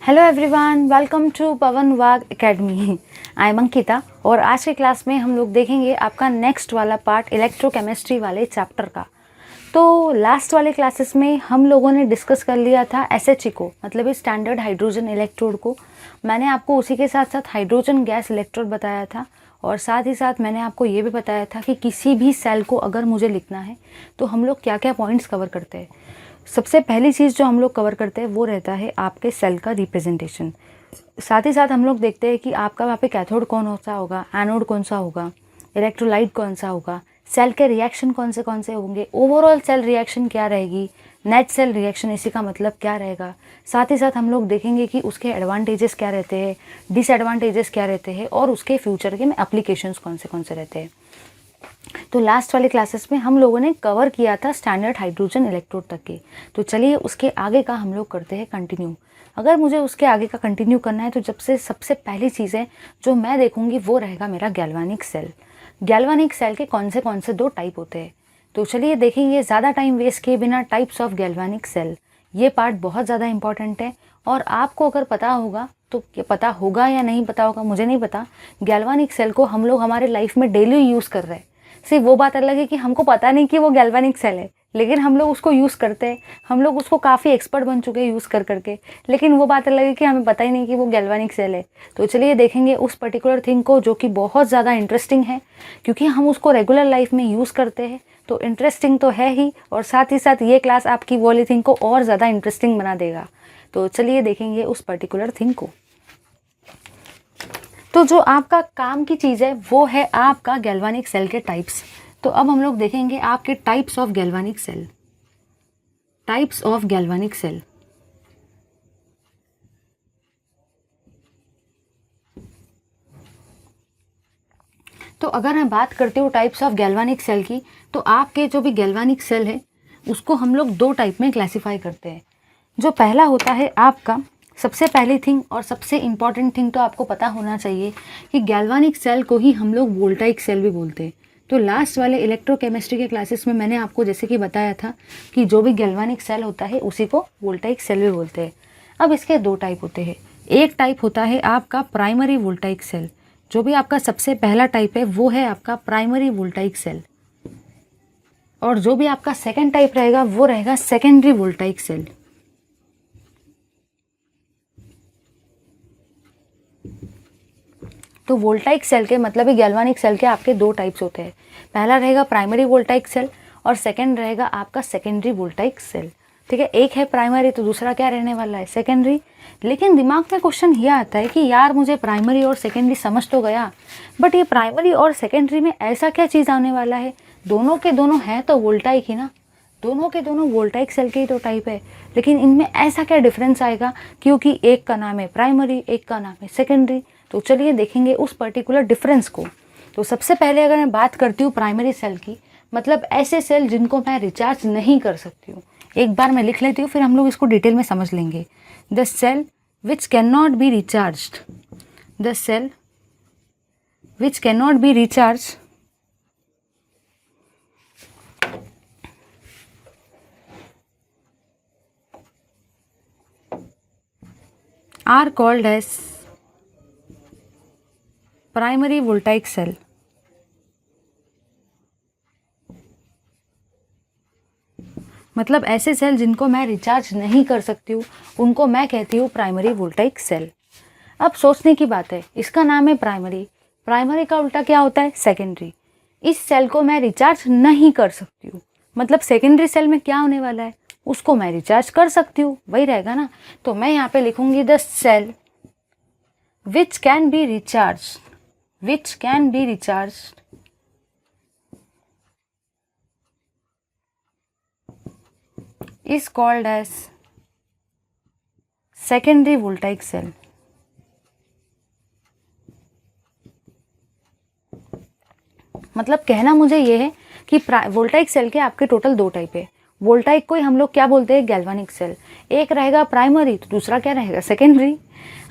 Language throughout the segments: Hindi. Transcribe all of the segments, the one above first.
हेलो एवरीवन, वेलकम टू पवन वाग एकेडमी। आई एम अंकिता और आज के क्लास में हम लोग देखेंगे आपका नेक्स्ट वाला पार्ट इलेक्ट्रोकेमिस्ट्री वाले चैप्टर का। तो लास्ट वाले क्लासेस में हम लोगों ने डिस्कस कर लिया था एसएचई को, मतलब स्टैंडर्ड हाइड्रोजन इलेक्ट्रोड को। मैंने आपको उसी के साथ साथ हाइड्रोजन गैस इलेक्ट्रोड बताया था और साथ ही साथ मैंने आपको ये भी बताया था कि किसी भी सेल को अगर मुझे लिखना है तो हम लोग क्या क्या पॉइंट्स कवर करते हैं। सबसे पहली चीज़ जो हम लोग कवर करते हैं वो रहता है आपके सेल का रिप्रेजेंटेशन। साथ ही साथ हम लोग देखते हैं कि आपका वहाँ पे कैथोड कौन सा होगा, एनोड कौन सा होगा, इलेक्ट्रोलाइट कौन सा होगा, सेल के रिएक्शन कौन से होंगे, ओवरऑल सेल रिएक्शन क्या रहेगी, नेट सेल रिएक्शन इसी का मतलब क्या रहेगा। साथ ही साथ हम लोग देखेंगे कि उसके एडवांटेजेस क्या रहते हैं, डिसएडवांटेजेस क्या रहते हैं और उसके फ्यूचर के में एप्लीकेशंस कौन से रहते हैं। तो लास्ट वाले क्लासेस में हम लोगों ने कवर किया था स्टैंडर्ड हाइड्रोजन इलेक्ट्रोड तक के। तो चलिए उसके आगे का हम लोग करते हैं कंटिन्यू। अगर मुझे उसके आगे का कंटिन्यू करना है तो सबसे पहली चीज़ें जो मैं देखूंगी वो रहेगा मेरा गैल्वानिक सेल। गैल्वानिक सेल के कौन से दो टाइप होते हैं। तो चलिए देखेंगे ज़्यादा टाइम वेस्ट किए बिना टाइप्स ऑफ गैल्वानिक सेल। ये पार्ट बहुत ज़्यादा इंपॉर्टेंट है और आपको अगर पता होगा तो पता होगा या नहीं पता होगा मुझे नहीं पता, गैल्वानिक सेल को हम लोग हमारे लाइफ में डेली यूज़ कर रहे हैं। सिर्फ वो बात अलग है कि हमको पता नहीं कि वो गैल्वानिक सेल है, लेकिन हम लोग उसको यूज़ करते हैं। हम लोग उसको काफ़ी एक्सपर्ट बन चुके हैं यूज़ कर करके, लेकिन वो बात अलग है कि हमें पता ही नहीं कि वो गैल्वानिक सेल है। तो चलिए देखेंगे उस पर्टिकुलर थिंग को जो कि बहुत ज़्यादा इंटरेस्टिंग है, क्योंकि हम उसको रेगुलर लाइफ में यूज़ करते हैं। तो इंटरेस्टिंग तो है ही, और साथ ही साथ ये क्लास आपकी वो वाली थिंग को और ज़्यादा इंटरेस्टिंग बना देगा। तो चलिए देखेंगे उस पर्टिकुलर थिंग को। तो जो आपका काम की चीज़ है वो है आपका गैल्वानिक सेल के टाइप्स। तो अब हम लोग देखेंगे आपके types of galvanic cell. Types of galvanic cell. तो अगर मैं बात करती हूँ टाइप्स ऑफ गैल्वानिक सेल की, तो आपके जो भी गैल्वानिक सेल है उसको हम लोग दो टाइप में क्लासीफाई करते हैं। जो पहला होता है आपका, सबसे पहली थिंग और सबसे इम्पॉर्टेंट थिंग तो आपको पता होना चाहिए कि गैल्वानिक सेल को ही हम लोग वोल्टाइक सेल भी बोलते हैं। तो लास्ट वाले इलेक्ट्रोकेमिस्ट्री के क्लासेस में मैंने आपको जैसे कि बताया था कि जो भी गैल्वानिक सेल होता है उसी को वोल्टाइक सेल भी बोलते हैं। अब इसके दो टाइप होते हैं। एक टाइप होता है आपका प्राइमरी वोल्टाइक सेल। जो भी आपका सबसे पहला टाइप है वो है आपका प्राइमरी वोल्टाइक सेल, और जो भी आपका सेकेंड टाइप रहेगा वो रहेगा सेकेंडरी वोल्टाइक सेल। तो वोल्टाइक सेल के मतलब ही गैल्वानिक सेल के आपके दो टाइप्स होते हैं। पहला रहेगा प्राइमरी वोल्टाइक सेल और सेकंड रहेगा आपका सेकेंडरी वोल्टाइक सेल। ठीक है, एक है प्राइमरी तो दूसरा क्या रहने वाला है, सेकेंडरी। लेकिन दिमाग में क्वेश्चन ये आता है कि यार मुझे प्राइमरी और सेकेंडरी समझ तो गया, बट ये प्राइमरी और सेकेंडरी में ऐसा क्या चीज़ आने वाला है, दोनों के दोनों हैं तो वोल्टाइक ही ना, दोनों के दोनों वोल्टाइक सेल के ही तो टाइप है, लेकिन इनमें ऐसा क्या डिफरेंस आएगा, क्योंकि एक का नाम है प्राइमरी एक का नाम है सेकेंडरी। तो चलिए देखेंगे उस पर्टिकुलर डिफरेंस को। तो सबसे पहले अगर मैं बात करती हूँ प्राइमरी सेल की, मतलब ऐसे सेल जिनको मैं रिचार्ज नहीं कर सकती हूँ। एक बार मैं लिख लेती हूँ फिर हम लोग इसको डिटेल में समझ लेंगे। The cell which can not be recharged, the cell which can not be recharge are called as primary voltaic cell। मतलब ऐसे सेल जिनको मैं रिचार्ज नहीं कर सकती हूँ उनको मैं कहती हूँ प्राइमरी वोल्टाइक सेल। अब सोचने की बात है, इसका नाम है प्राइमरी, प्राइमरी का उल्टा क्या होता है, सेकेंडरी। इस सेल को मैं रिचार्ज नहीं कर सकती हूँ, मतलब सेकेंडरी सेल में क्या होने वाला है, उसको मैं रिचार्ज कर सकती हूँ, वही रहेगा ना। तो मैं यहाँ पे लिखूंगी the cell which can be recharge, which can be recharge is called as secondary voltaic cell। मतलब कहना मुझे ये है कि वोल्टाइक सेल के आपके टोटल दो टाइप है। वोल्टाइक को ही हम लोग क्या बोलते हैं, गैल्वानिक सेल। एक रहेगा प्राइमरी तो दूसरा क्या रहेगा, सेकेंडरी।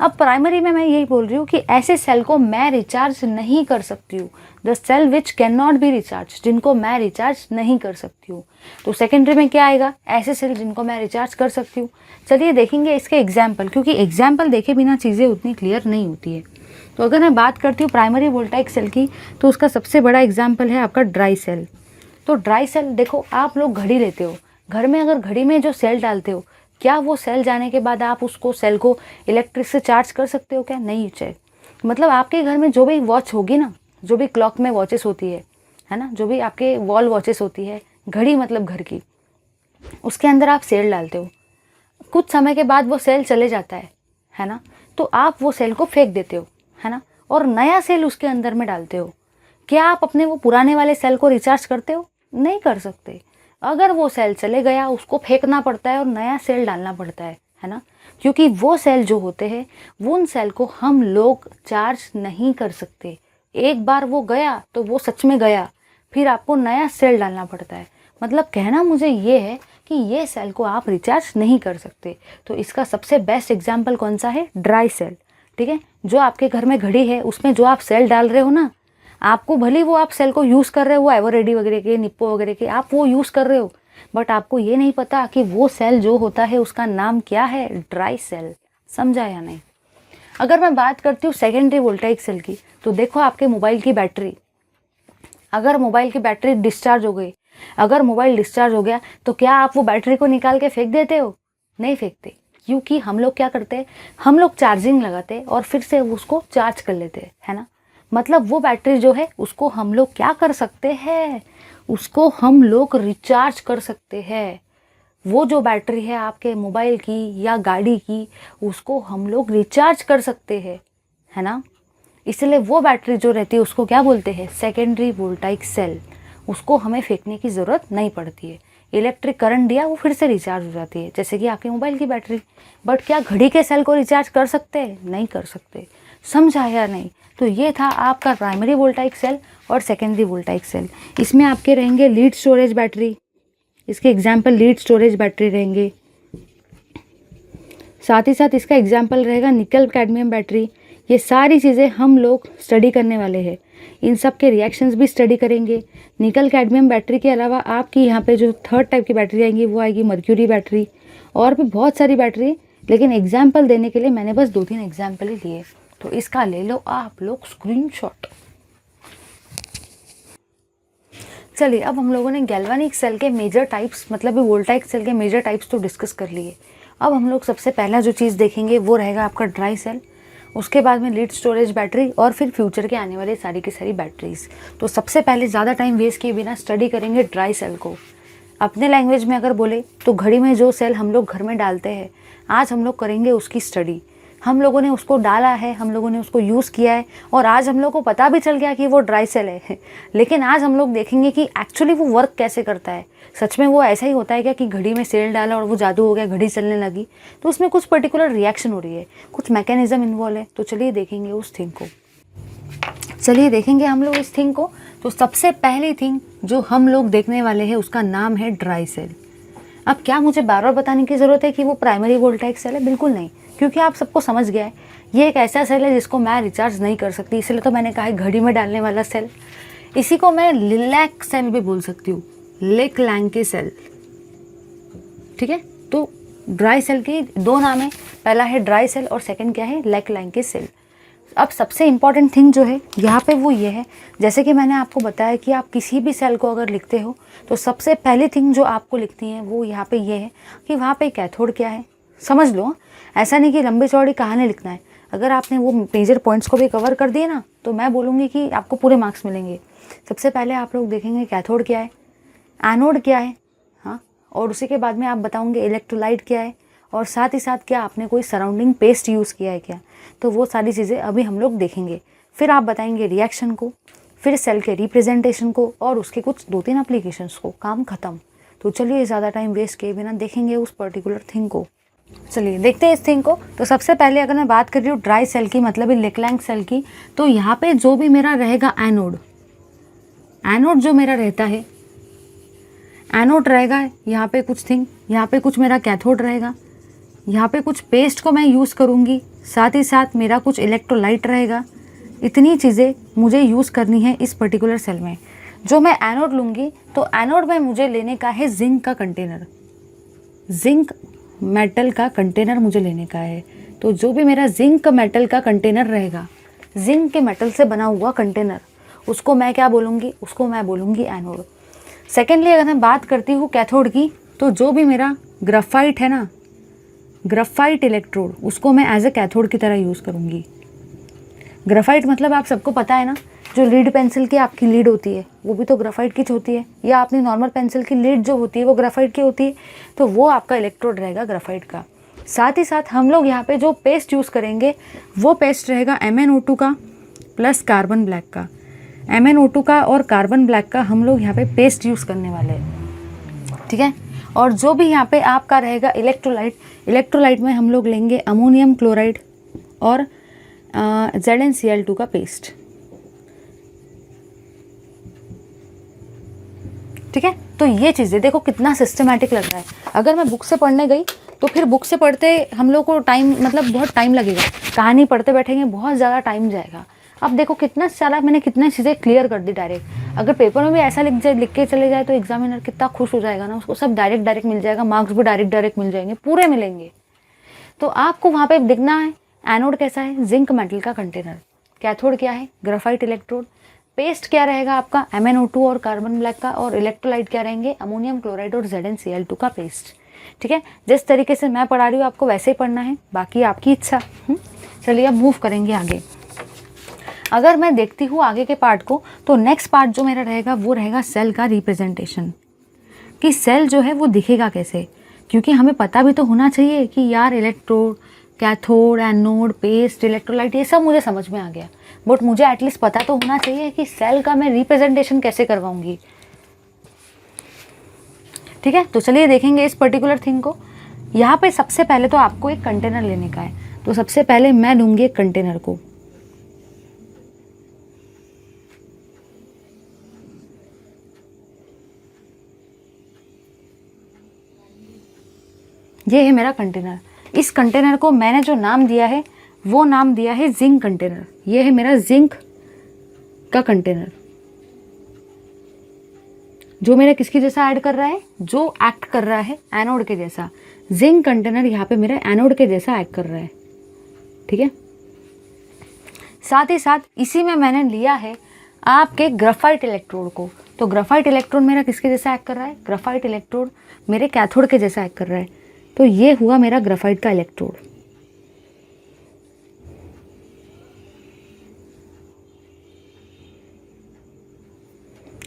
अब प्राइमरी में मैं यही बोल रही हूँ कि ऐसे सेल को मैं रिचार्ज नहीं कर सकती हूँ, the cell which can not be recharge, जिनको मैं रिचार्ज नहीं कर सकती हूँ। तो सेकेंडरी में क्या आएगा, ऐसे सेल जिनको मैं रिचार्ज कर सकती हूँ। चलिए देखेंगे इसके एग्जाम्पल, क्योंकि एग्जाम्पल देखे बिना चीज़ें उतनी क्लियर नहीं होती है। तो अगर मैं बात करती हूँ प्राइमरी वोल्टाइक सेल की, तो उसका सबसे बड़ा एग्जाम्पल है आपका ड्राई सेल। तो ड्राई सेल देखो, आप लोग घड़ी लेते हो, घर में अगर घड़ी में जो सेल डालते हो, क्या वो सेल जाने के बाद आप उसको सेल को इलेक्ट्रिक से चार्ज कर सकते हो क्या, नहीं चाहिए। मतलब आपके घर में जो भी वॉच होगी ना, जो भी क्लॉक में वॉचेस होती है ना, जो भी आपके वॉल वॉचेस होती है, घड़ी मतलब घर की, उसके अंदर आप सेल डालते हो, कुछ समय के बाद वो सेल चले जाता है ना, तो आप वो सेल को फेंक देते हो, है ना, और नया सेल उसके अंदर में डालते हो। क्या आप अपने वो पुराने वाले सेल को रिचार्ज करते हो, नहीं कर सकते। अगर वो सेल चले गया, उसको फेंकना पड़ता है और नया सेल डालना पड़ता है ना, क्योंकि वो सेल जो होते हैं, वो उन सेल को हम लोग चार्ज नहीं कर सकते। एक बार वो गया तो वो सच में गया, फिर आपको नया सेल डालना पड़ता है। मतलब कहना मुझे ये है कि ये सेल को आप रिचार्ज नहीं कर सकते। तो इसका सबसे बेस्ट एग्जाम्पल कौन सा है, ड्राई सेल। ठीक है, जो आपके घर में घड़ी है उसमें जो आप सेल डाल रहे हो ना, आपको भले वो आप सेल को यूज़ कर रहे हो, वो एवरेडी वगैरह के, निप्पो वगैरह के, आप वो यूज़ कर रहे हो, बट आपको ये नहीं पता कि वो सेल जो होता है उसका नाम क्या है, ड्राई सेल। समझा या नहीं। अगर मैं बात करती हूँ सेकेंडरी वोल्टाइक सेल की, तो देखो आपके मोबाइल की बैटरी, अगर मोबाइल की बैटरी डिस्चार्ज हो गई, अगर मोबाइल डिस्चार्ज हो गया, तो क्या आप वो बैटरी को निकाल के फेंक देते हो, नहीं फेंकते। क्योंकि हम लोग क्या करते हैं, हम लोग चार्जिंग लगाते और फिर से उसको चार्ज कर लेते है ना। मतलब वो बैटरी जो है उसको हम लोग क्या कर सकते हैं, उसको हम लोग रिचार्ज कर सकते हैं। वो जो बैटरी है आपके मोबाइल की या गाड़ी की, उसको हम लोग रिचार्ज कर सकते हैं, है ना। इसलिए वो बैटरी जो रहती है उसको क्या बोलते हैं, सेकेंडरी वोल्टाइक सेल। उसको हमें फेंकने की ज़रूरत नहीं पड़ती है, इलेक्ट्रिक करंट दिया वो फिर से रिचार्ज हो जाती है, जैसे कि आपके मोबाइल की बैटरी। बट क्या घड़ी के सेल को रिचार्ज कर सकते हैं, नहीं कर सकते। समझा या नहीं। तो ये था आपका प्राइमरी वोल्टाइक सेल और सेकेंडरी वोल्टाइक सेल। इसमें आपके रहेंगे लीड स्टोरेज बैटरी, इसके एग्जाम्पल लीड स्टोरेज बैटरी रहेंगे। साथ ही साथ इसका एग्जाम्पल रहेगा निकल कैडमियम बैटरी। ये सारी चीज़ें हम लोग स्टडी करने वाले हैं, इन सब के रिएक्शंस भी स्टडी करेंगे। निकल कैडमियम बैटरी के अलावा आपकी यहाँ पे जो थर्ड टाइप की बैटरी आएंगी वो आएगी मर्क्यूरी बैटरी, और भी बहुत सारी बैटरी, लेकिन एग्जाम्पल देने के लिए मैंने बस 2-3 एग्जाम्पल ही लिए। तो इसका ले लो आप लोग स्क्रीनशॉट। चलिए, अब हम लोगों ने गैल्वानिक सेल के मेजर टाइप्स, मतलब वोल्टाइक सेल के मेजर टाइप्स तो डिस्कस कर लिए। अब हम लोग सबसे पहला जो चीज़ देखेंगे वो रहेगा आपका ड्राई सेल, उसके बाद में लीड स्टोरेज बैटरी, और फिर फ्यूचर के आने वाले सारी की सारी बैटरीज। तो सबसे पहले ज़्यादा टाइम वेस्ट किए बिना स्टडी करेंगे ड्राई सेल को। अपने लैंग्वेज में अगर बोले तो घड़ी में जो सेल हम लोग घर में डालते हैं, आज हम लोग करेंगे उसकी स्टडी। हम लोगों ने उसको डाला है, हम लोगों ने उसको यूज़ किया है, और आज हम लोग को पता भी चल गया कि वो ड्राई सेल है। लेकिन आज हम लोग देखेंगे कि एक्चुअली वो वर्क कैसे करता है। सच में वो ऐसा ही होता है क्या कि घड़ी में सेल डाला और वो जादू हो गया, घड़ी चलने लगी। तो उसमें कुछ पर्टिकुलर रिएक्शन हो रही है, कुछ मैकेनिज्म इन्वॉल्व है। तो चलिए देखेंगे उस थिंग को, चलिए देखेंगे हम लोग इस थिंग को। तो सबसे पहली थिंग जो हम लोग देखने वाले हैं उसका नाम है ड्राई सेल। अब क्या मुझे बार बार बताने की ज़रूरत है कि वो प्राइमरी वोल्टाइक सेल है? बिल्कुल नहीं, क्योंकि आप सबको समझ गया है ये एक ऐसा सेल है जिसको मैं रिचार्ज नहीं कर सकती, इसलिए तो मैंने कहा है घड़ी में डालने वाला सेल। इसी को मैं लिलैक सेल भी बोल सकती हूँ, लेक लैंके सेल। ठीक है, तो ड्राई सेल के 2 नाम है, पहला है ड्राई सेल और सेकंड क्या है, लेक लैंके सेल। अब सबसे इम्पॉर्टेंट थिंग जो है यहाँ पे वो ये है, जैसे कि मैंने आपको बताया कि आप किसी भी सेल को अगर लिखते हो तो सबसे पहली थिंग जो आपको लिखती है वो यहाँ पे ये है कि वहाँ पे कैथोड क्या है। समझ लो, ऐसा नहीं कि लंबी चौड़ी कहानी लिखना है। अगर आपने वो मेजर पॉइंट्स को भी कवर कर दिए ना, तो मैं बोलूँगी कि आपको पूरे मार्क्स मिलेंगे। सबसे पहले आप लोग देखेंगे कैथोड क्या है, एनोड क्या है, हाँ, और उसी के बाद में आप बताओगे इलेक्ट्रोलाइट क्या है, और साथ ही साथ क्या आपने कोई सराउंडिंग पेस्ट यूज़ किया है क्या। तो वो सारी चीज़ें अभी हम लोग देखेंगे। फिर आप बताएंगे रिएक्शन को, फिर सेल के रिप्रेजेंटेशन को, और उसके कुछ 2-3 एप्लीकेशंस को, काम ख़त्म। तो चलिए ज़्यादा टाइम वेस्ट किए बिना देखेंगे उस पर्टिकुलर थिंग को। चलिए देखते हैं इस थिंग को। तो सबसे पहले अगर मैं बात कर रही हूँ ड्राई सेल की, मतलब लेकलैंक सेल की, तो यहाँ पे जो भी मेरा रहेगा एनोड, एनोड जो मेरा रहता है, एनोड रहेगा, यहाँ पे कुछ थिंग, यहाँ पे कुछ मेरा कैथोड रहेगा, यहाँ पे कुछ पेस्ट को मैं यूज़ करूँगी, साथ ही साथ मेरा कुछ इलेक्ट्रोलाइट रहेगा। इतनी चीज़ें मुझे यूज़ करनी है इस पर्टिकुलर सेल में। जो मैं एनोड लूँगी तो एनोड में मुझे लेने का है जिंक का कंटेनर, जिंक मेटल का कंटेनर मुझे लेने का है। तो जो भी मेरा जिंक मेटल का कंटेनर रहेगा, जिंक के मेटल से बना हुआ कंटेनर, उसको मैं क्या बोलूँगी, उसको मैं बोलूँगी एनोड। सेकेंडली अगर मैं बात करती हूँ कैथोड की, तो जो भी मेरा ग्राफाइट है ना, ग्राफाइट इलेक्ट्रोड, उसको मैं एज ए कैथोड की तरह यूज़ करूँगी। ग्राफाइट मतलब आप सबको पता है ना, जो लीड पेंसिल की आपकी लीड होती है वो भी तो ग्राफाइट की होती है, या अपनी नॉर्मल पेंसिल की लीड जो होती है वो ग्राफाइट की होती है। तो वो आपका इलेक्ट्रोड रहेगा ग्राफाइट का। साथ ही साथ हम लोग यहाँ पे जो पेस्ट यूज़ करेंगे वो पेस्ट रहेगा MnO2 का प्लस कार्बन ब्लैक का। MnO2 का और कार्बन ब्लैक का हम लोग यहाँ पे पेस्ट यूज़ करने वाले हैं, ठीक है। और जो भी यहाँ पे आपका रहेगा इलेक्ट्रोलाइट, इलेक्ट्रोलाइट में हम लोग लेंगे अमोनियम क्लोराइड और ZnCl2 का पेस्ट, ठीक है। तो ये चीज़ें देखो कितना सिस्टमैटिक लग रहा है। अगर मैं बुक से पढ़ने गई तो फिर बुक से पढ़ते हम लोग को टाइम, मतलब बहुत टाइम लगेगा, कहानी पढ़ते बैठेंगे बहुत ज़्यादा टाइम जाएगा। अब देखो कितना सारा मैंने कितनी चीज़ें क्लियर कर दी डायरेक्ट। अगर पेपर में भी ऐसा लिख के चले जाए तो एग्जामिनर कितना खुश हो जाएगा ना, उसको सब डायरेक्ट मिल जाएगा, मार्क्स भी डायरेक्ट मिल जाएंगे, पूरे मिलेंगे। तो आपको वहाँ पे दिखना है एनोड कैसा है, जिंक मेटल का कंटेनर, कैथोड क्या है, ग्राफाइट इलेक्ट्रोड, पेस्ट क्या रहेगा आपका MnO2 और कार्बन ब्लैक का, और इलेक्ट्रोलाइट क्या रहेंगे अमोनियम क्लोराइड और ZnCl2 का पेस्ट, ठीक है। जिस तरीके से मैं पढ़ा रही हूँ आपको वैसे ही पढ़ना है, बाकी आपकी इच्छा। चलिए अब मूव करेंगे आगे। अगर मैं देखती हूँ आगे के पार्ट को, तो नेक्स्ट पार्ट जो मेरा रहेगा वो रहेगा सेल का रिप्रेजेंटेशन, कि सेल जो है वो दिखेगा कैसे। क्योंकि हमें पता भी तो होना चाहिए कि यार electrode, cathode, anode, paste, electrolyte, ये सब मुझे समझ में आ गया, बट मुझे एटलीस्ट पता तो होना चाहिए कि सेल का मैं रिप्रेजेंटेशन कैसे करवाऊंगी, ठीक है। तो चलिए देखेंगे इस पर्टिकुलर थिंग को। यहाँ पे सबसे पहले तो आपको एक कंटेनर लेने का है, तो सबसे पहले मैं लूँगी एक कंटेनर को। ये है मेरा कंटेनर। इस कंटेनर को मैंने जो नाम दिया है वो नाम दिया है जिंक कंटेनर। ये है मेरा जिंक का कंटेनर, जो मेरा किसके जैसा ऐड कर रहा है, जो एक्ट कर रहा है एनोड के जैसा। जिंक कंटेनर यहाँ पे मेरा एनोड के जैसा एक्ट कर रहा है, ठीक है। साथ ही साथ इसी में मैंने लिया है आपके ग्राफाइट इलेक्ट्रोड को। तो ग्राफाइट इलेक्ट्रोड मेरा किसके जैसा एक्ट कर रहा है, ग्राफाइट इलेक्ट्रोड मेरे कैथोड के जैसा एक्ट कर रहा है। तो ये हुआ मेरा ग्राफाइट का इलेक्ट्रोड।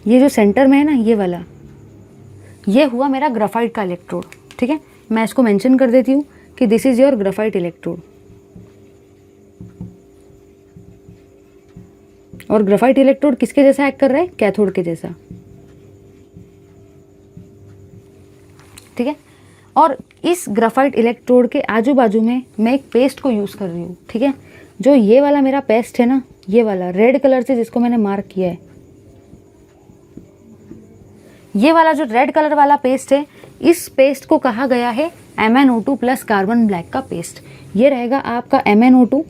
ये जो सेंटर में है ना, ये वाला, ये हुआ मेरा ग्राफाइट का इलेक्ट्रोड, ठीक है। मैं इसको मेंशन कर देती हूँ कि this is your graphite electrode. और ग्राफाइट इलेक्ट्रोड किसके जैसा एक्ट कर रहा है, कैथोड के जैसा, ठीक है। और इस ग्राफाइट इलेक्ट्रोड के आजू बाजू में मैं एक पेस्ट को यूज़ कर रही हूँ, ठीक है। जो ये वाला मेरा पेस्ट है ना, ये वाला रेड कलर से जिसको मैंने मार्क किया है, ये वाला जो रेड कलर वाला पेस्ट है, इस पेस्ट को कहा गया है MnO2 प्लस कार्बन ब्लैक का पेस्ट। ये रहेगा आपका MnO2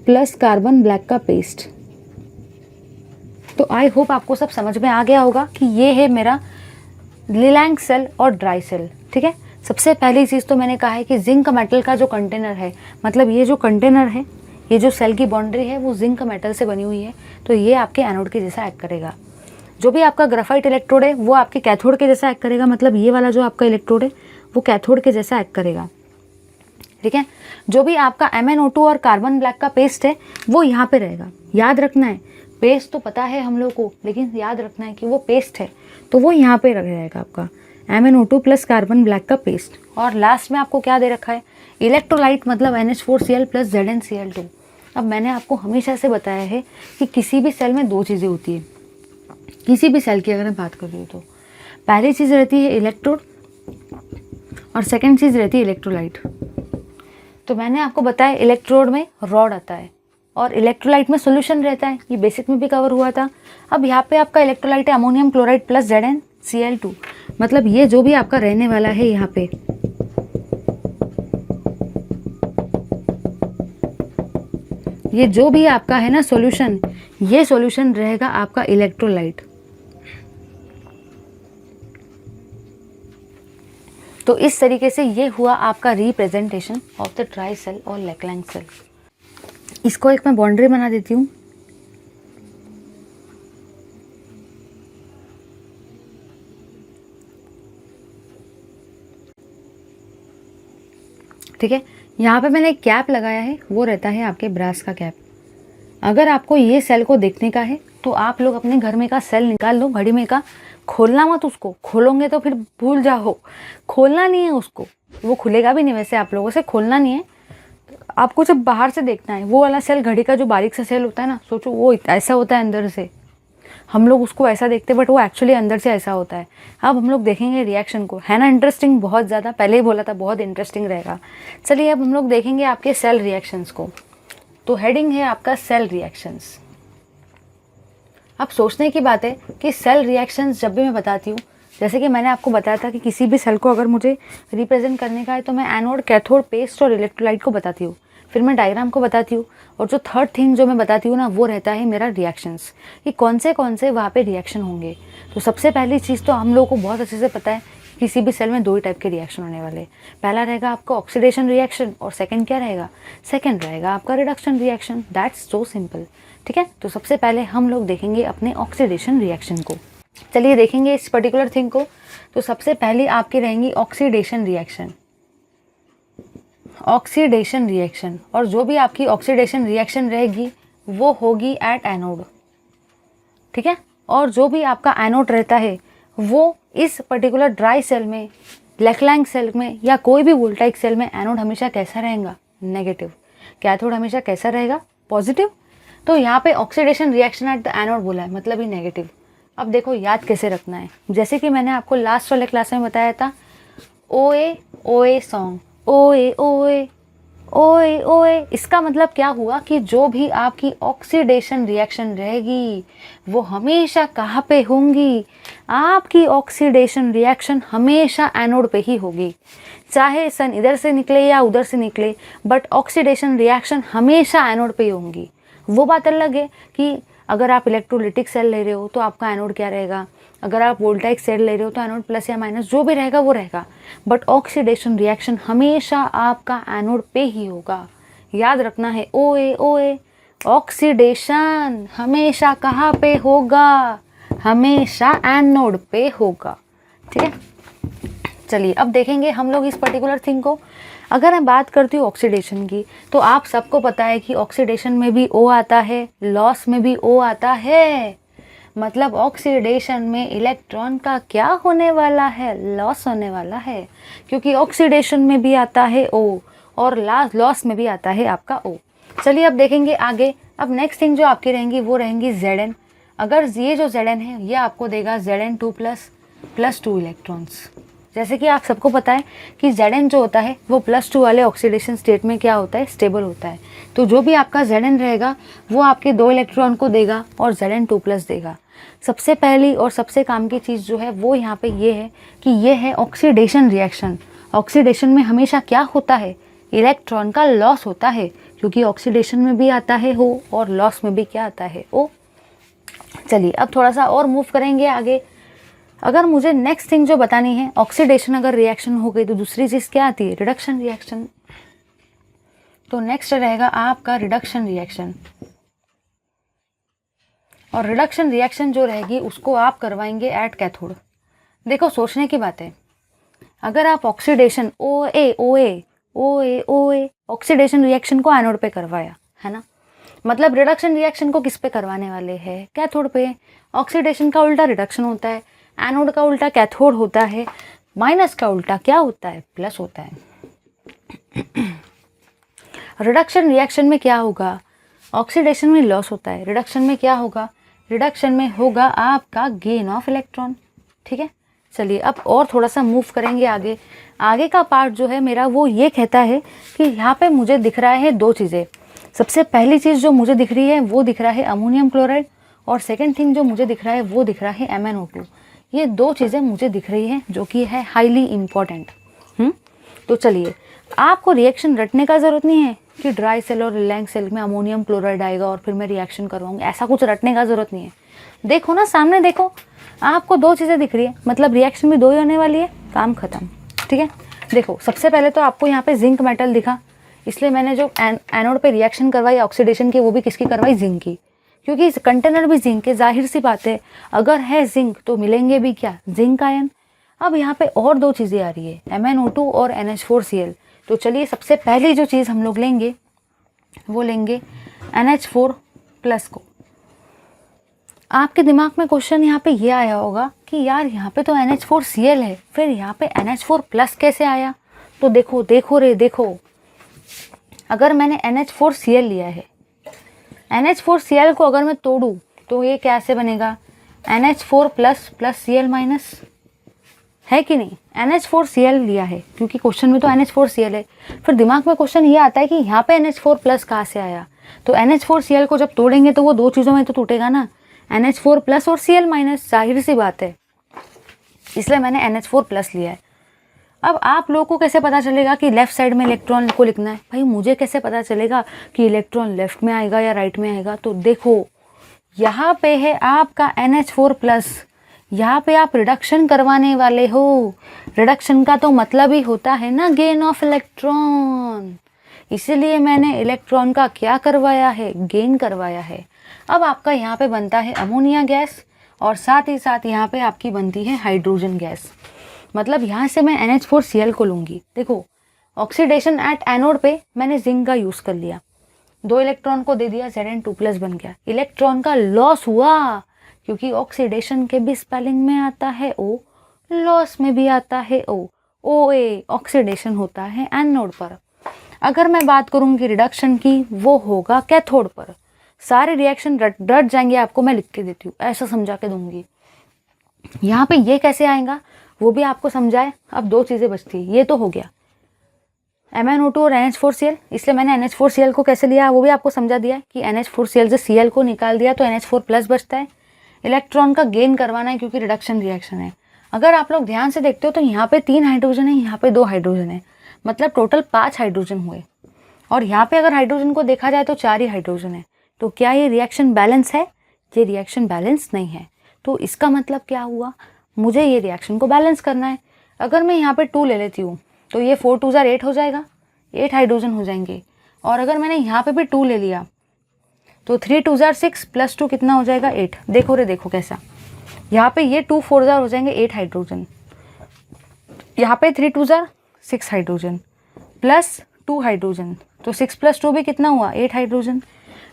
प्लस कार्बन ब्लैक का पेस्ट। तो आई होप आपको सब समझ में आ गया होगा कि ये है मेरा लिलैंग सेल और ड्राई सेल, ठीक है। सबसे पहली चीज़ तो मैंने कहा है कि जिंक मेटल का जो कंटेनर है, मतलब ये जो कंटेनर है, ये जो सेल की बाउंड्री है वो जिंक मेटल से बनी हुई है, तो ये आपके एनोड के जैसा एक्ट करेगा। जो भी आपका ग्राफाइट इलेक्ट्रोड है वो आपके कैथोड के जैसा एक्ट करेगा, मतलब ये वाला जो आपका इलेक्ट्रोड है वो कैथोड के जैसा एक्ट करेगा, ठीक है। जो भी आपका MnO2 और कार्बन ब्लैक का पेस्ट है वो यहाँ पे रहेगा। याद रखना है, पेस्ट तो पता है हम लोग को, लेकिन याद रखना है कि वो पेस्ट है, तो वो यहाँ पे रह जाएगा आपका MnO2 प्लस कार्बन ब्लैक का पेस्ट। और लास्ट में आपको क्या दे रखा है, इलेक्ट्रोलाइट, मतलब NH4Cl प्लस ZnCl2। अब मैंने आपको हमेशा से बताया है कि किसी भी सेल में दो चीज़ें होती है, किसी भी सेल की अगर मैं बात कर रही हूँ तो पहली चीज़ रहती है इलेक्ट्रोड और सेकंड चीज़ रहती है इलेक्ट्रोलाइट। तो मैंने आपको बताया इलेक्ट्रोड में रॉड आता है और इलेक्ट्रोलाइट में सॉल्यूशन रहता है, ये बेसिक में भी कवर हुआ था। अब यहाँ पे आपका इलेक्ट्रोलाइट है अमोनियम क्लोराइड प्लस Cl2, मतलब ये जो भी आपका रहने वाला है यहाँ पे, ये जो भी आपका है ना सॉल्यूशन, ये सॉल्यूशन रहेगा आपका इलेक्ट्रोलाइट। तो इस तरीके से ये हुआ आपका representation of the dry cell और लेकलैंग सेल। इसको एक मैं बाउंड्री बना देती हूँ। ठीक है, यहाँ पे मैंने एक कैप लगाया है, वो रहता है आपके ब्रास का कैप। अगर आपको ये सेल को देखने का है तो आप लोग अपने घर में का सेल निकाल लो, घड़ी में का, खोलना मत उसको, खोलोगे तो फिर भूल जाओ, खोलना नहीं है उसको, वो खुलेगा भी नहीं, वैसे आप लोगों से खोलना नहीं है, आपको जब बाहर से देखना है। वो वाला सेल, घड़ी का जो बारीक सा सेल होता है ना, सोचो वो ऐसा होता है अंदर से, हम लोग उसको ऐसा देखते हैं बट वो एक्चुअली अंदर से ऐसा होता है। अब हम लोग देखेंगे रिएक्शन को, है ना इंटरेस्टिंग, बहुत ज़्यादा, पहले ही बोला था बहुत इंटरेस्टिंग रहेगा। चलिए अब हम लोग देखेंगे आपके सेल रिएक्शंस को। तो हेडिंग है आपका सेल रिएक्शंस। अब सोचने की बात है कि सेल रिएक्शंस जब भी मैं बताती हूँ, जैसे कि मैंने आपको बताया था कि किसी भी सेल को अगर मुझे रिप्रेजेंट करने का है तो मैं एनोड, कैथोड, पेस्ट और इलेक्ट्रोलाइट को बताती हूँ, फिर मैं डायग्राम को बताती हूँ, और जो थर्ड थिंग जो मैं बताती हूँ ना, वो रहता है मेरा रिएक्शंस, कि कौन से वहाँ पे रिएक्शन होंगे। तो सबसे पहली चीज़ तो हम लोगों को बहुत अच्छे से पता है, किसी भी सेल में दो ही टाइप के रिएक्शन होने वाले। पहला रहेगा आपका ऑक्सीडेशन रिएक्शन, और सेकंड क्या रहेगा, सेकंड रहेगा आपका reduction reaction. That's so simple. ठीक है, तो सबसे पहले हम लोग देखेंगे अपने ऑक्सीडेशन रिएक्शन को। चलिए देखेंगे इस पर्टिकुलर थिंग को। तो सबसे पहले आपकी रहेंगी ऑक्सीडेशन रिएक्शन, ऑक्सीडेशन रिएक्शन, और जो भी आपकी ऑक्सीडेशन रिएक्शन रहेगी वो होगी एट एनोड। ठीक है, और जो भी आपका एनोड रहता है वो इस पर्टिकुलर ड्राई सेल में, लेकलैंग सेल में या कोई भी वोल्टाइक सेल में एनोड हमेशा कैसा रहेगा, नेगेटिव। कैथोड हमेशा कैसा रहेगा, पॉजिटिव। तो यहाँ पे oxidation reaction at the anode बोला है, मतलब ही नेगेटिव। अब देखो याद कैसे रखना है, जैसे कि मैंने आपको लास्ट वाले क्लास में बताया था, ओए ओए सॉन्ग, ओए ओए ओए ओए, इसका मतलब क्या हुआ कि जो भी आपकी ऑक्सीडेशन रिएक्शन रहेगी वो हमेशा कहाँ पे होंगी, आपकी ऑक्सीडेशन रिएक्शन हमेशा एनोड पे ही होगी। चाहे सन इधर से निकले या उधर से निकले, बट ऑक्सीडेशन रिएक्शन हमेशा एनोड पे ही होंगी। वो बात अलग है कि अगर आप इलेक्ट्रोलिटिक सेल ले रहे हो तो आपका एनोड क्या रहेगा, अगर आप वोल्टाइक सेल ले रहे हो तो एनोड प्लस या माइनस जो भी रहेगा वो रहेगा, बट ऑक्सीडेशन रिएक्शन हमेशा आपका एनोड पे ही होगा। याद रखना है, ओए ओए, ऑक्सीडेशन हमेशा कहाँ पे होगा, हमेशा एनोड पे होगा। ठीक है, चलिए अब देखेंगे हम लोग इस पर्टिकुलर थिंग को। अगर मैं बात करती हूँ ऑक्सीडेशन की, तो आप सबको पता है कि ऑक्सीडेशन में भी O आता है, लॉस में भी O आता है, मतलब ऑक्सीडेशन में इलेक्ट्रॉन का क्या होने वाला है, लॉस होने वाला है, क्योंकि ऑक्सीडेशन में भी आता है O और लॉस में भी आता है आपका O। चलिए अब देखेंगे आगे। अब नेक्स्ट थिंग जो आपकी रहेंगी वो रहेंगी Zn। अगर ये जो Zn है ये आपको देगा Zn2 प्लस 2 इलेक्ट्रॉन्स। जैसे कि आप सबको पता है कि Zn जो होता है वो +2 वाले ऑक्सीडेशन स्टेट में क्या होता है, स्टेबल होता है। तो जो भी आपका Zn रहेगा वो आपके 2 इलेक्ट्रॉन को देगा और Zn2+ देगा। सबसे पहली और सबसे काम की चीज़ जो है वो यहाँ पे ये है कि ये है ऑक्सीडेशन रिएक्शन। ऑक्सीडेशन में हमेशा क्या होता है, इलेक्ट्रॉन का लॉस होता है, क्योंकि ऑक्सीडेशन में भी आता है O और लॉस में भी क्या आता है, O। चलिए अब थोड़ा सा और मूव करेंगे आगे। अगर मुझे नेक्स्ट थिंग जो बतानी है, ऑक्सीडेशन अगर रिएक्शन हो गई तो दूसरी चीज़ क्या आती है, रिडक्शन रिएक्शन। तो नेक्स्ट रहेगा आपका रिडक्शन रिएक्शन, और रिडक्शन रिएक्शन जो रहेगी उसको आप करवाएंगे एट कैथोड। देखो सोचने की बात है, अगर आप ऑक्सीडेशन ओए ओए ओए ओए ऑक्सीडेशन रिएक्शन को एनोड पे करवाया है ना, मतलब रिडक्शन रिएक्शन को किस पे करवाने वाले हैं, कैथोड पे। ऑक्सीडेशन का उल्टा रिडक्शन होता है, एनोड का उल्टा कैथोड होता है, माइनस का उल्टा क्या होता है, प्लस होता है। रिडक्शन रिएक्शन में क्या होगा, ऑक्सीडेशन में लॉस होता है, रिडक्शन में क्या होगा, रिडक्शन में होगा आपका गेन ऑफ इलेक्ट्रॉन। ठीक है, चलिए अब और थोड़ा सा मूव करेंगे आगे। आगे का पार्ट जो है मेरा वो ये कहता है कि यहाँ पे मुझे दिख रहा है दो चीज़ें। सबसे पहली चीज़ जो मुझे दिख रही है वो दिख रहा है अमोनियम क्लोराइड, और सेकंड थिंग जो मुझे दिख रहा है वो दिख रहा है MnO2। ये दो चीज़ें मुझे दिख रही हैं जो कि है हाईली इम्पॉर्टेंट। तो चलिए, आपको रिएक्शन रटने का ज़रूरत नहीं है कि ड्राई सेल और रिलैक्स सेल में अमोनियम क्लोराइड आएगा और फिर मैं रिएक्शन करवाऊंगी, ऐसा कुछ रटने का ज़रूरत नहीं है। देखो ना, सामने देखो, आपको दो चीज़ें दिख रही है, मतलब रिएक्शन भी दो ही होने वाली है, काम खत्म। ठीक है, देखो सबसे पहले तो आपको यहाँ पे जिंक मेटल दिखा, इसलिए मैंने जो एनोड पे रिएक्शन करवाई ऑक्सीडेशन की, वो भी किसकी करवाई, जिंक की, क्योंकि इस कंटेनर भी जिंक है। जाहिर सी बात है, अगर है जिंक तो मिलेंगे भी क्या, जिंक आयन। अब यहाँ पे और दो चीज़ें आ रही है, MnO2 और NH4Cl। तो चलिए, सबसे पहली जो चीज़ हम लोग लेंगे वो लेंगे NH4+ को। आपके दिमाग में क्वेश्चन यहाँ पे ये आया होगा कि यार यहाँ पे तो NH4Cl है, फिर यहाँ पे NH4+ कैसे आया। तो देखो देखो रे देखो, अगर मैंने NH4Cl लिया है, NH4Cl को अगर मैं तोड़ूँ तो ये कैसे बनेगा, NH4+ Cl- है कि नहीं। NH4Cl लिया है क्योंकि क्वेश्चन में तो NH4Cl है, फिर दिमाग में क्वेश्चन ये आता है कि यहाँ पे NH4+ कहाँ से आया। तो NH4Cl को जब तोड़ेंगे तो वो दो चीज़ों में तो टूटेगा ना, NH4+ और Cl-, जाहिर सी बात है, इसलिए मैंने NH4+ लिया है। अब आप लोगों को कैसे पता चलेगा कि लेफ्ट साइड में इलेक्ट्रॉन को लिखना है, भाई मुझे कैसे पता चलेगा कि इलेक्ट्रॉन लेफ्ट में आएगा या राइट में आएगा। तो देखो यहाँ पे है आपका NH4+, यहाँ पे आप रिडक्शन करवाने वाले हो। रिडक्शन का तो मतलब ही होता है ना गेन ऑफ इलेक्ट्रॉन, इसीलिए मैंने इलेक्ट्रॉन का क्या करवाया है, गेन करवाया है। अब आपका यहाँ पे बनता है अमोनिया गैस और साथ ही साथ यहाँ पे आपकी बनती है हाइड्रोजन गैस। मतलब यहाँ से मैं NH4Cl को लूँगी। देखो ऑक्सीडेशन एट एनोड पे मैंने जिंक का यूज़ कर लिया, 2 इलेक्ट्रॉन को दे दिया, Zn2+ बन गया। इलेक्ट्रॉन का लॉस हुआ क्योंकि ऑक्सीडेशन के भी स्पेलिंग में आता है O, लॉस में भी आता है O। OA ऑक्सीडेशन होता है एनोड पर। अगर मैं बात करूँगी रिडक्शन की, वो होगा कैथोड पर। सारे रिएक्शन रट जाएंगे, आपको मैं लिख के देती हूँ, ऐसा समझा के दूंगी। यहाँ पे ये कैसे आएगा वो भी आपको समझाए। अब दो चीज़ें बचती है, ये तो हो गया MnO2 और NH4Cl, इसलिए मैंने NH4Cl को कैसे लिया वो भी आपको समझा दिया कि NH4Cl से Cl को निकाल दिया तो NH4+ बचता है। इलेक्ट्रॉन का गेन करवाना है क्योंकि रिडक्शन रिएक्शन है। अगर आप लोग ध्यान से देखते हो तो यहाँ पे 3 हाइड्रोजन है, यहाँ पे 2 हाइड्रोजन है, मतलब टोटल 5 हाइड्रोजन हुए। और यहाँ पे अगर हाइड्रोजन को देखा जाए तो 4 ही हाइड्रोजन है। तो क्या ये रिएक्शन बैलेंस है? ये रिएक्शन बैलेंस नहीं है। तो इसका मतलब क्या हुआ, मुझे ये रिएक्शन को बैलेंस करना है। अगर मैं यहाँ पे 2 ले लेती हूँ तो ये 4 2 8 हो जाएगा, 8 हाइड्रोजन हो जाएंगे। और अगर मैंने यहाँ पे भी 2 ले लिया तो 3 2 6 + 2 कितना हो जाएगा, 8। देखो रे देखो कैसा, यहाँ पे ये 2 4 हो जाएंगे 8 हाइड्रोजन, यहाँ पे 3 2 6 हाइड्रोजन प्लस 2 हाइड्रोजन, तो 6 + 2 भी कितना हुआ, 8 हाइड्रोजन।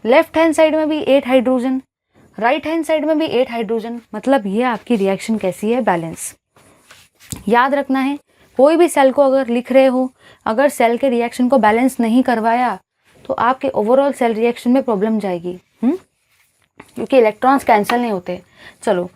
लेफ्ट हैंड साइड में भी 8 हाइड्रोजन, राइट हैंड साइड में भी 8 हाइड्रोजन। मतलब ये आपकी रिएक्शन कैसी है, बैलेंस। याद रखना है, कोई भी सेल को अगर लिख रहे हो, अगर सेल के रिएक्शन को बैलेंस नहीं करवाया तो आपके ओवरऑल सेल रिएक्शन में प्रॉब्लम जाएगी, क्योंकि इलेक्ट्रॉन्स कैंसिल नहीं होते। चलो,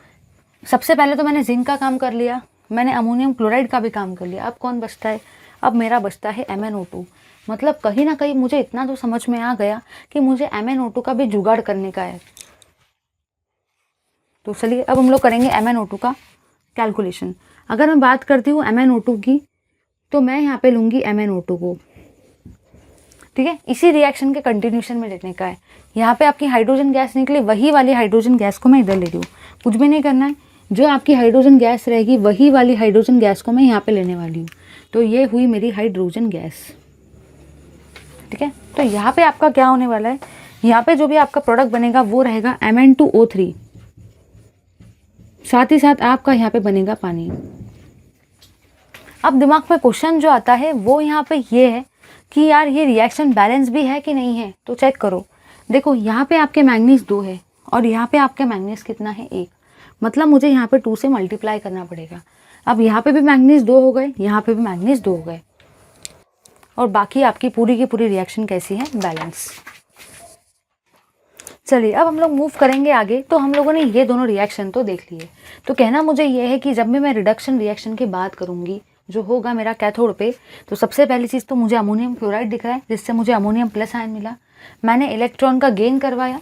सबसे पहले तो मैंने जिंक का काम कर लिया, मैंने अमोनियम क्लोराइड का भी काम कर लिया। अब कौन बचता है, अब मेरा बचता है MnO2। मतलब कहीं ना कहीं मुझे इतना तो समझ में आ गया कि मुझे MnO2 का भी जुगाड़ करने का है। तो चलिए अब हम लोग करेंगे MnO2 का कैलकुलेशन। अगर मैं बात करती हूँ MnO2 की, तो मैं यहाँ पे लूँगी MnO2 को, ठीक है, इसी रिएक्शन के कंटिन्यूशन में लिखने का है। यहाँ पे आपकी हाइड्रोजन गैस निकली, वही वाली हाइड्रोजन गैस को मैं इधर ले रही हूँ, कुछ भी नहीं करना है। जो आपकी हाइड्रोजन गैस रहेगी वही वाली हाइड्रोजन गैस को मैं यहाँ पे लेने वाली हूँ। तो ये हुई मेरी हाइड्रोजन गैस, ठीक है। तो यहाँ पे आपका क्या होने वाला है, यहाँ पे जो भी आपका प्रोडक्ट बनेगा वो रहेगा Mn2O3, साथ ही साथ आपका यहाँ पे बनेगा पानी। अब दिमाग में क्वेश्चन जो आता है वो यहाँ पे ये है कि यार ये रिएक्शन बैलेंस भी है कि नहीं है। तो चेक करो, देखो यहाँ पे आपके मैंगनीज 2 है और यहाँ पे आपके मैंगनीज कितना है, 1। मतलब मुझे यहाँ पे 2 से मल्टीप्लाई करना पड़ेगा। अब यहाँ पे भी मैंगनीज 2 हो गए, यहाँ पे भी मैंगनीज 2 हो गए, और बाकी आपकी पूरी की पूरी रिएक्शन कैसी है, बैलेंस। चलिए अब हम लोग मूव करेंगे आगे। तो हम लोगों ने ये दोनों रिएक्शन तो देख लिए। तो कहना मुझे ये है कि जब भी मैं रिडक्शन रिएक्शन की बात करूँगी जो होगा मेरा कैथोड पे, तो सबसे पहली चीज़ तो मुझे अमोनियम क्लोराइड दिख रहा है जिससे मुझे अमोनियम प्लस आयन मिला। मैंने इलेक्ट्रॉन का गेन करवाया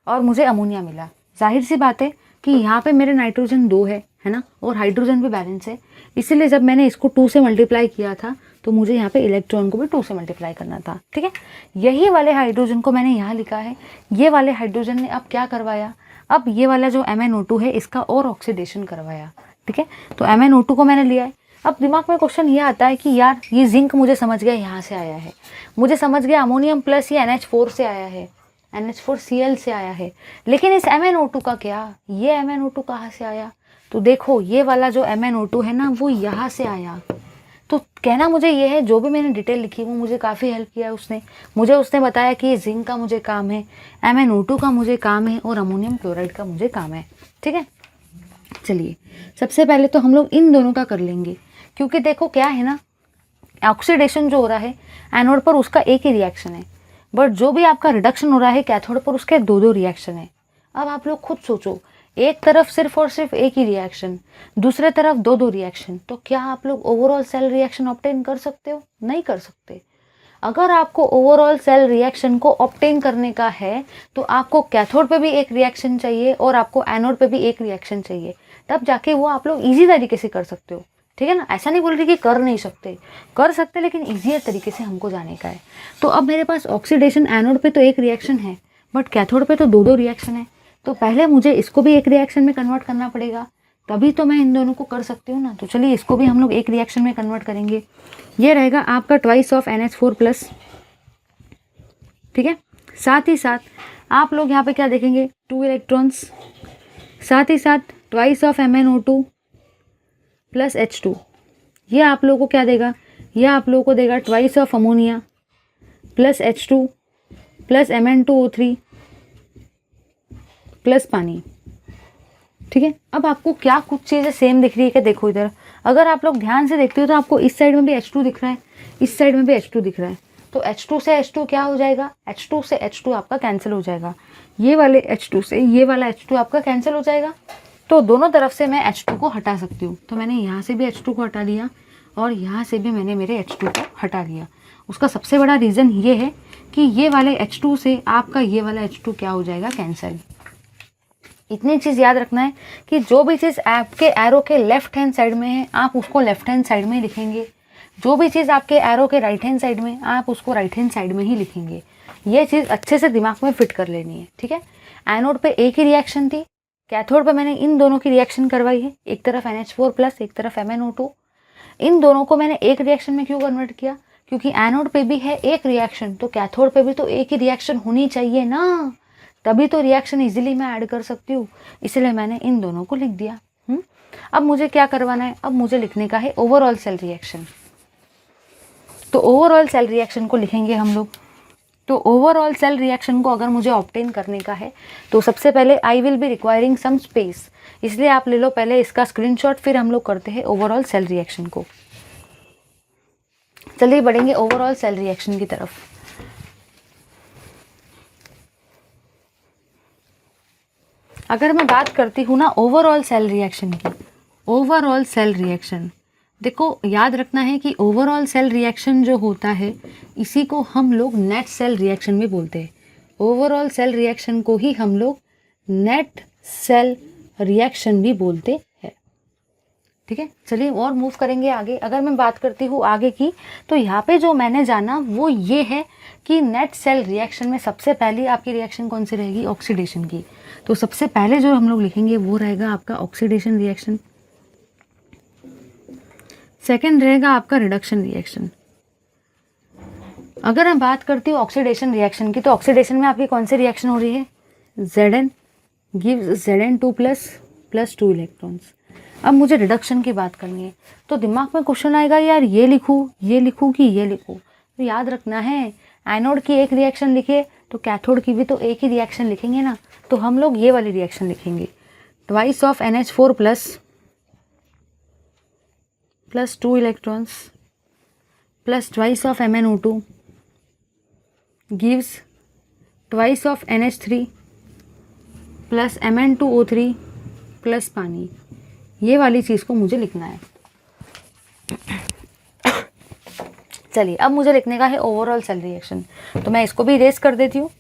और मुझे अमोनिया मिला। जाहिर सी बात है कि यहाँ पे मेरे नाइट्रोजन 2 है ना, और हाइड्रोजन भी बैलेंस है, इसीलिए जब मैंने इसको 2 से मल्टीप्लाई किया था तो मुझे यहाँ पे इलेक्ट्रॉन को भी 2 से मल्टीप्लाई करना था। ठीक है, यही वाले हाइड्रोजन को मैंने यहाँ लिखा है। ये वाले हाइड्रोजन ने अब क्या करवाया, अब ये वाला जो MnO2 है इसका और ऑक्सीडेशन करवाया। ठीक है, तो MnO2 को मैंने लिया है। अब दिमाग में क्वेश्चन ये आता है कि यार ये जिंक मुझे समझ गया यहाँ से आया है, मुझे समझ गया अमोनियम प्लस ये NH4 से आया है, NH4Cl से आया है, लेकिन इस MnO2 का क्या, ये MnO2 कहाँ से आया? तो देखो ये वाला जो MnO2 है ना वो यहाँ से आया। तो कहना मुझे ये है, जो भी मैंने डिटेल लिखी वो मुझे काफ़ी हेल्प किया उसने। उसने बताया कि ये जिंक का मुझे काम है, MnO2 का मुझे काम है, और अमोनियम क्लोराइड का मुझे काम है। ठीक है, चलिए सबसे पहले तो हम लोग इन दोनों का कर लेंगे, क्योंकि देखो क्या है ना, ऑक्सीडेशन जो हो रहा है एनोड पर उसका एक ही रिएक्शन है, बट जो भी आपका रिडक्शन हो रहा है कैथोड पर उसके 2-2 रिएक्शन है। अब आप लोग खुद सोचो, एक तरफ सिर्फ और सिर्फ एक ही रिएक्शन, दूसरे तरफ 2-2 रिएक्शन, तो क्या आप लोग ओवरऑल सेल रिएक्शन ऑब्टेन कर सकते हो? नहीं कर सकते। अगर आपको ओवरऑल सेल रिएक्शन को ऑब्टेन करने का है तो आपको कैथोड पे भी एक रिएक्शन चाहिए और आपको एनोड पे भी एक रिएक्शन चाहिए, तब जाके वो आप लोग ईजी तरीके से कर सकते हो। ठीक है ना, ऐसा नहीं बोल रही कि कर नहीं सकते, कर सकते, लेकिन ईजियर तरीके से हमको जाने का है। तो अब मेरे पास ऑक्सीडेशन एनोड पे तो एक रिएक्शन है, बट कैथोड पे तो 2-2 रिएक्शन है, तो पहले मुझे इसको भी एक रिएक्शन में कन्वर्ट करना पड़ेगा, तभी तो मैं इन दोनों को कर सकती हूँ ना। तो चलिए इसको भी हम लोग एक रिएक्शन में कन्वर्ट करेंगे। ये रहेगा आपका ट्वाइस ऑफ NH4+। ठीक है, साथ ही साथ आप लोग यहाँ पे क्या देखेंगे, 2 इलेक्ट्रॉन्स, साथ ही साथ twice of MnO2 plus H2। ये आप लोगों को क्या देगा, ये आप लोगों को देगा twice of ammonia plus H2 plus Mn2O3 plus पानी। ठीक है, अब आपको क्या कुछ चीज़ें सेम दिख रही है क्या? देखो इधर, अगर आप लोग ध्यान से देखते हो तो आपको इस साइड में भी H2 दिख रहा है, इस साइड में भी H2 दिख रहा है, तो H2 से H2 क्या हो जाएगा, H2 से H2 आपका कैंसिल हो जाएगा, ये वाले H2 से ये वाला H2 आपका कैंसिल हो जाएगा। तो दोनों तरफ से मैं H2 को हटा सकती हूँ, तो मैंने यहाँ से भी H2 को हटा लिया और यहाँ से भी मैंने मेरे H2 को हटा लिया। उसका सबसे बड़ा रीज़न ये है कि ये वाले H2 से आपका ये वाला H2 क्या हो जाएगा, कैंसिल। इतनी चीज़ याद रखना है कि जो भी चीज़ आपके एरो के लेफ्ट हैंड साइड में है आप उसको लेफ्ट हैंड साइड में ही लिखेंगे, जो भी चीज़ आपके एरो के राइट हैंड साइड में आप उसको राइट हैंड साइड में ही लिखेंगे। ये चीज़ अच्छे से दिमाग में फिट कर लेनी है। ठीक है, एनोड पे एक ही रिएक्शन थी, कैथोड पे मैंने इन दोनों की रिएक्शन करवाई है, एक तरफ NH4+, एक तरफ MnO2। इन दोनों को मैंने एक रिएक्शन में क्यों कन्वर्ट किया, क्योंकि एनोड पे भी है एक रिएक्शन, तो कैथोड पे भी तो एक ही रिएक्शन होनी चाहिए ना, तभी तो रिएक्शन इजीली मैं ऐड कर सकती हूँ, इसलिए मैंने इन दोनों को लिख दिया। अब मुझे क्या करवाना है, अब मुझे लिखने का है ओवरऑल सेल रिएक्शन। तो ओवरऑल सेल रिएक्शन को लिखेंगे हम लोग। तो ओवरऑल सेल रिएक्शन को अगर मुझे ऑब्टेन करने का है तो सबसे पहले I will be requiring some space, इसलिए आप ले लो पहले इसका स्क्रीनशॉट, फिर हम लोग करते हैं ओवरऑल सेल रिएक्शन को। चलिए बढ़ेंगे ओवरऑल सेल रिएक्शन की तरफ। अगर मैं बात करती हूँ ना ओवरऑल सेल रिएक्शन की, ओवरऑल सेल रिएक्शन, देखो याद रखना है कि ओवरऑल सेल रिएक्शन जो होता है इसी को हम लोग नेट सेल रिएक्शन भी बोलते हैं। ओवरऑल सेल रिएक्शन को ही हम लोग नेट सेल रिएक्शन भी बोलते हैं। ठीक है, चलिए और मूव करेंगे आगे। अगर मैं बात करती हूँ आगे की, तो यहाँ पे जो मैंने जाना वो ये है कि नेट सेल रिएक्शन में सबसे पहली आपकी रिएक्शन कौन सी रहेगी, ऑक्सीडेशन की। तो सबसे पहले जो हम लोग लिखेंगे वो रहेगा आपका ऑक्सीडेशन रिएक्शन, सेकेंड रहेगा आपका रिडक्शन रिएक्शन। अगर मैं बात करती हूँ ऑक्सीडेशन रिएक्शन की, तो ऑक्सीडेशन में आपकी कौन सी रिएक्शन हो रही है, Zn gives Zn2+ plus 2 electrons. अब मुझे रिडक्शन की बात करनी है, तो दिमाग में क्वेश्चन आएगा यार ये लिखूँ कि ये लिखूँ। तो याद रखना है एनोड की एक रिएक्शन लिखे तो कैथोड की भी तो एक ही रिएक्शन लिखेंगे ना, तो हम लोग ये वाली रिएक्शन लिखेंगे, twice of NH4+ plus 2 electrons plus twice of MnO2 gives twice of NH3 plus Mn2O3 plus पानी। ये वाली चीज़ को मुझे लिखना है। चलिए अब मुझे लिखने का है ओवरऑल सेल रिएक्शन, तो मैं इसको भी इरेज कर देती हूँ।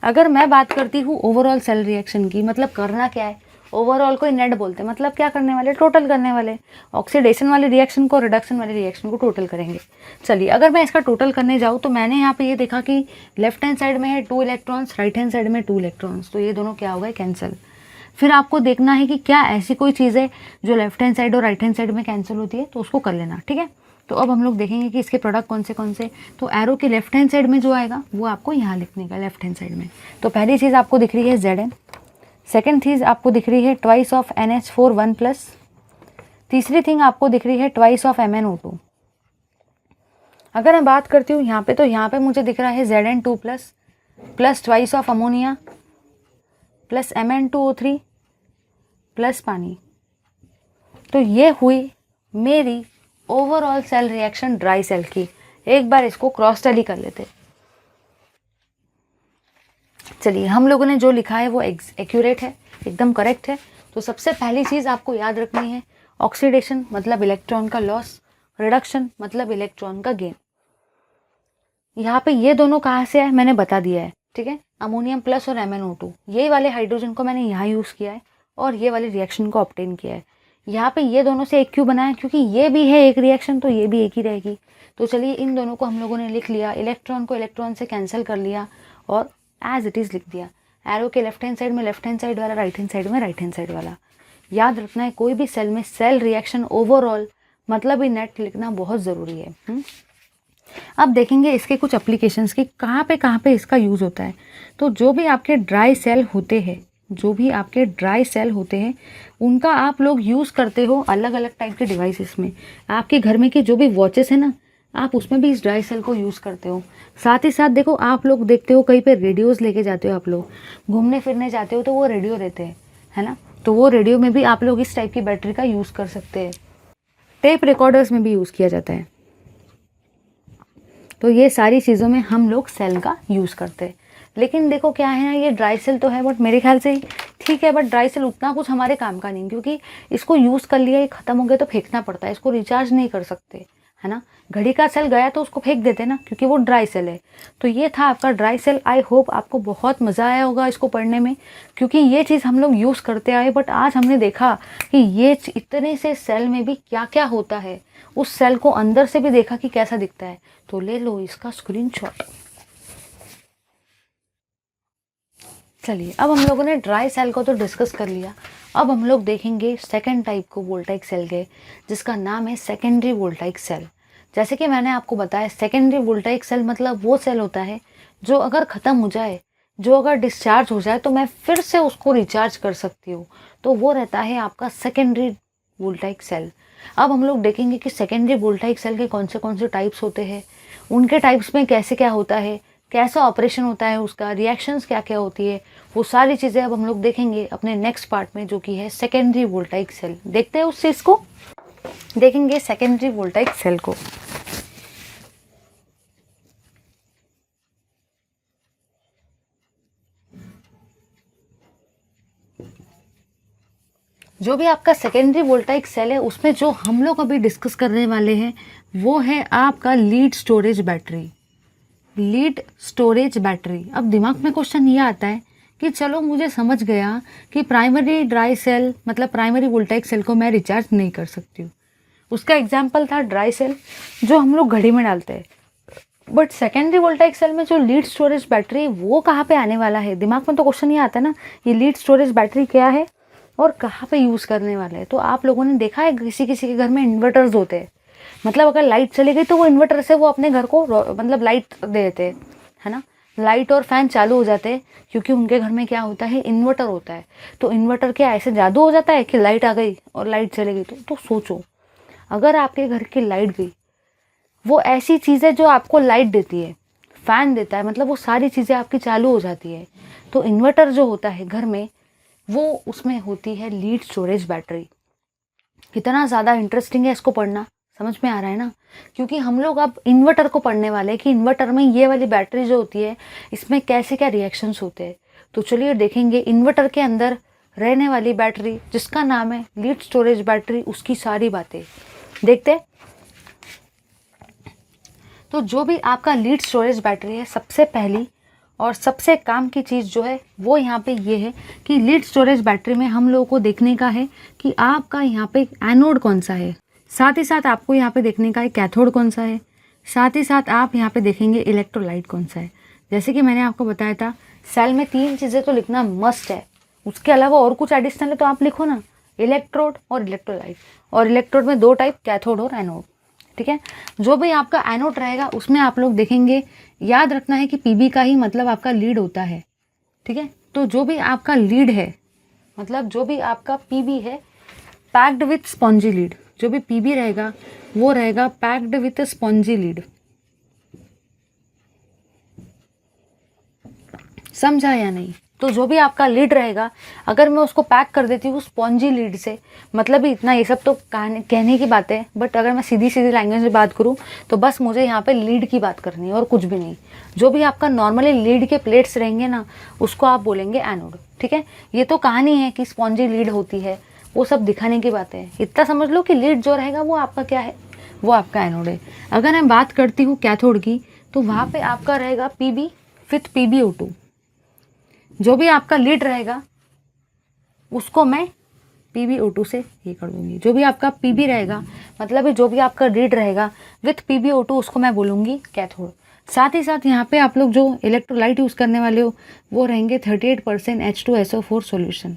अगर मैं बात करती हूँ ओवरऑल सेल रिएक्शन की, मतलब करना क्या है, ओवरऑल को नेट बोलते हैं, मतलब क्या करने वाले, टोटल करने वाले। ऑक्सीडेशन वाले रिएक्शन को, रिडक्शन वाले रिएक्शन को टोटल करेंगे। चलिए अगर मैं इसका टोटल करने जाऊँ तो मैंने यहाँ पे ये देखा कि लेफ्ट हैंड साइड में है 2 इलेक्ट्रॉन्स, राइट हैंड साइड में 2 इलेक्ट्रॉन्स, तो ये दोनों क्या हो गए, कैंसिल। फिर आपको देखना है कि क्या ऐसी कोई चीज़ है जो लेफ्ट हैंड साइड और राइट हैंड साइड में कैंसिल होती है, तो उसको कर लेना, ठीक है। तो अब हम लोग देखेंगे कि इसके प्रोडक्ट कौन से। तो एरो के लेफ्ट हैंड साइड में जो आएगा वो आपको यहाँ लिखने का, लेफ्ट हैंड साइड में। तो पहली चीज़ आपको दिख रही है Zn, सेकेंड चीज़ आपको दिख रही है ट्वाइस ऑफ NH4 1+, तीसरी थिंग आपको दिख रही है ट्वाइस ऑफ MnO2। अगर मैं बात करती हूँ यहाँ पे, तो यहाँ पे मुझे दिख रहा है Zn2+ plus twice of ammonia plus Mn2O3 plus पानी। तो ये हुई मेरी overall cell reaction dry cell की। एक बार इसको क्रॉस टैली कर लेते। चलिए हम लोगों ने जो लिखा है वो एक्यूरेट है, एकदम करेक्ट है। तो सबसे पहली चीज़ आपको याद रखनी है, ऑक्सीडेशन मतलब इलेक्ट्रॉन का लॉस, रिडक्शन मतलब इलेक्ट्रॉन का गेन। यहाँ पे ये दोनों कहाँ से है मैंने बता दिया है, ठीक है। अमोनियम प्लस और MnO2, ये वाले हाइड्रोजन को मैंने यहाँ यूज़ किया है और ये वाले रिएक्शन को ऑब्टेन किया है। यहाँ पे ये दोनों से एक क्यों बनाया, क्योंकि ये भी है एक रिएक्शन तो ये भी एक ही रहेगी। तो चलिए इन दोनों को हम लोगों ने लिख लिया, इलेक्ट्रॉन को इलेक्ट्रॉन से कैंसिल कर लिया और एज इट इज़ लिख दिया। एरो के लेफ्ट हैंड साइड में लेफ्ट हैंड साइड वाला, राइट हैंड साइड में राइट हैंड साइड वाला। याद रखना है कोई भी सेल में सेल रिएक्शन ओवरऑल मतलब ही नेट लिखना बहुत ज़रूरी है। अब देखेंगे इसके कुछ एप्लीकेशंस की, कहाँ पे इसका यूज़ होता है। तो जो भी आपके ड्राई सेल होते हैं उनका आप लोग यूज़ करते हो अलग अलग टाइप के डिवाइसेस में। आपके घर में की जो भी वॉचेस है ना, आप उसमें भी इस ड्राई सेल को यूज़ करते हो। साथ ही साथ देखो आप लोग देखते हो कहीं पे रेडियोज़ लेके जाते हो, आप लोग घूमने फिरने जाते हो तो वो रेडियो रहते हैं, है ना। तो वो रेडियो में भी आप लोग इस टाइप की बैटरी का यूज़ कर सकते हैं। टेप रिकॉर्डर्स में भी यूज़ किया जाता है। तो ये सारी चीज़ों में हम लोग सेल का यूज़ करते हैं। लेकिन देखो क्या है ना, ये ड्राई सेल तो है बट मेरे ख्याल से ठीक है, बट ड्राई सेल उतना कुछ हमारे काम का नहीं, क्योंकि इसको यूज़ कर लिया, ये ख़त्म हो गया तो फेंकना पड़ता है, इसको रिचार्ज नहीं कर सकते, है ना। घड़ी का सेल गया तो उसको फेंक देते ना, क्योंकि वो ड्राई सेल है। तो ये था आपका ड्राई सेल। आई होप आपको बहुत मज़ा आया होगा इसको पढ़ने में, क्योंकि ये चीज़ हम लोग यूज़ करते आए, बट आज हमने देखा कि ये इतने से सेल में भी क्या क्या होता है, उस सेल को अंदर से भी देखा कि कैसा दिखता है। तो ले लो इसका स्क्रीनशॉट। चलिए अब हम लोगों ने ड्राई सेल को तो डिस्कस कर लिया। अब हम लोग देखेंगे सेकेंड टाइप को वोल्टाइक सेल के, जिसका नाम है सेकेंडरी वोल्टाइक सेल। जैसे कि मैंने आपको बताया, सेकेंडरी वोल्टाइक सेल मतलब वो सेल होता है जो अगर ख़त्म हो जाए, जो अगर डिस्चार्ज हो जाए तो मैं फिर से उसको रिचार्ज कर सकती हूँ, तो वो रहता है आपका सेकेंडरी वोल्टाइक सेल। अब हम लोग देखेंगे कि सेकेंडरी वोल्टाइक सेल के कौन से टाइप्स होते हैं, उनके टाइप्स में कैसे क्या होता है, कैसा ऑपरेशन होता है, उसका रिएक्शंस क्या क्या होती है, वो सारी चीज़ें अब हम लोग देखेंगे अपने नेक्स्ट पार्ट में, जो कि है सेकेंडरी वोल्टाइक सेल। देखते हैं उस चीज़ को, देखेंगे सेकेंडरी वोल्टाइक सेल को। जो भी आपका सेकेंडरी वोल्टाइक सेल है, उसमें जो हम लोग अभी डिस्कस करने वाले हैं वो है आपका lead storage battery. Lead storage battery. अब दिमाग में क्वेश्चन ये आता है कि चलो मुझे समझ गया कि प्राइमरी ड्राई सेल मतलब प्राइमरी वोल्टाइक सेल को मैं रिचार्ज नहीं कर सकती हूँ, उसका एग्जाम्पल था ड्राई सेल जो हम लोग घड़ी में डालते हैं। बट सेकेंडरी वोल्टाइक सेल में जो लीड स्टोरेज बैटरी, वो कहाँ पे आने वाला है, दिमाग में तो क्वेश्चन ये आता है ना, ये लीड स्टोरेज बैटरी क्या है और कहाँ पे यूज़ करने वाला है। तो आप लोगों ने देखा है किसी किसी के घर में इन्वर्टर्स होते हैं, मतलब अगर लाइट चली गई तो वो इन्वर्टर से वो अपने घर को मतलब लाइट दे देते हैं, है ना। लाइट और फैन चालू हो जाते हैं क्योंकि उनके घर में क्या होता है, इन्वर्टर होता है। तो इन्वर्टर क्या ऐसे जादू हो जाता है कि लाइट आ गई और लाइट चली गई। तो सोचो अगर आपके घर की लाइट गई, वो ऐसी चीज़ है जो आपको लाइट देती है, फ़ैन देता है, मतलब वो सारी चीज़ें आपकी चालू हो जाती है। तो इन्वर्टर जो होता है घर में, वो उसमें होती है लीड स्टोरेज बैटरी। कितना ज़्यादा इंटरेस्टिंग है इसको पढ़ना, समझ में आ रहा है ना। क्योंकि हम लोग अब इन्वर्टर को पढ़ने वाले हैं कि इन्वर्टर में ये वाली बैटरी जो होती है इसमें कैसे क्या रिएक्शंस होते हैं। तो चलिए देखेंगे इन्वर्टर के अंदर रहने वाली बैटरी जिसका नाम है लीड स्टोरेज बैटरी, उसकी सारी बातें देखते हैं। तो जो भी आपका लीड स्टोरेज बैटरी है, सबसे पहली और सबसे काम की चीज़ जो है वो यहाँ पे ये है कि लीड स्टोरेज बैटरी में हम लोगों को देखने का है कि आपका यहाँ पे एनोड कौन सा है, साथ ही साथ आपको यहाँ पे देखने का है कैथोड कौन सा है, साथ ही साथ आप यहाँ पे देखेंगे इलेक्ट्रोलाइट कौन सा है। जैसे कि मैंने आपको बताया था सेल में 3 चीज़ें तो लिखना मस्ट है, उसके अलावा और कुछ एडिशनल है तो आप लिखो ना, इलेक्ट्रोड और इलेक्ट्रोलाइट। और इलेक्ट्रोड में 2 टाइप, कैथोड और एनोड। ठीक है, जो भी आपका एनोड रहेगा उसमें आप लोग देखेंगे, याद रखना है कि पीबी का ही मतलब आपका लीड होता है। ठीक है, तो जो भी आपका लीड है, मतलब जो भी आपका पीबी है पैक्ड विथ स्पॉन्जी लीड, जो भी पीबी रहेगा वो रहेगा पैक्ड विथ स्पॉन्जी लीड। समझा या नहीं? तो जो भी आपका लीड रहेगा अगर मैं उसको पैक कर देती हूँ स्पॉन्जी लीड से, मतलब इतना ये सब तो कहने की बात है, बट अगर मैं सीधी सीधी लैंग्वेज में बात करूँ तो बस मुझे यहाँ पे लीड की बात करनी है और कुछ भी नहीं। जो भी आपका नॉर्मली लीड के प्लेट्स रहेंगे ना उसको आप बोलेंगे एनोड। ठीक है, ये तो कहानी है कि स्पॉन्जी लीड होती है, वो सब दिखाने की बात है। इतना समझ लो कि लीड जो रहेगा वो आपका क्या है, वो आपका एनोड है। अगर मैं बात करती हूँ कैथोड की तो वहाँ पे आपका रहेगा पीबी विथ PbO2। जो भी आपका लीड रहेगा उसको मैं PbO2 से ये कर दूंगी। जो भी आपका पीबी रहेगा मतलब जो भी आपका लीड रहेगा विथ PbO2 उसको मैं बोलूँगी कैथोड। साथ ही साथ यहाँ पे आप लोग जो इलेक्ट्रोलाइट यूज़ करने वाले हो वो रहेंगे 38% H2SO4 सॉल्यूशन।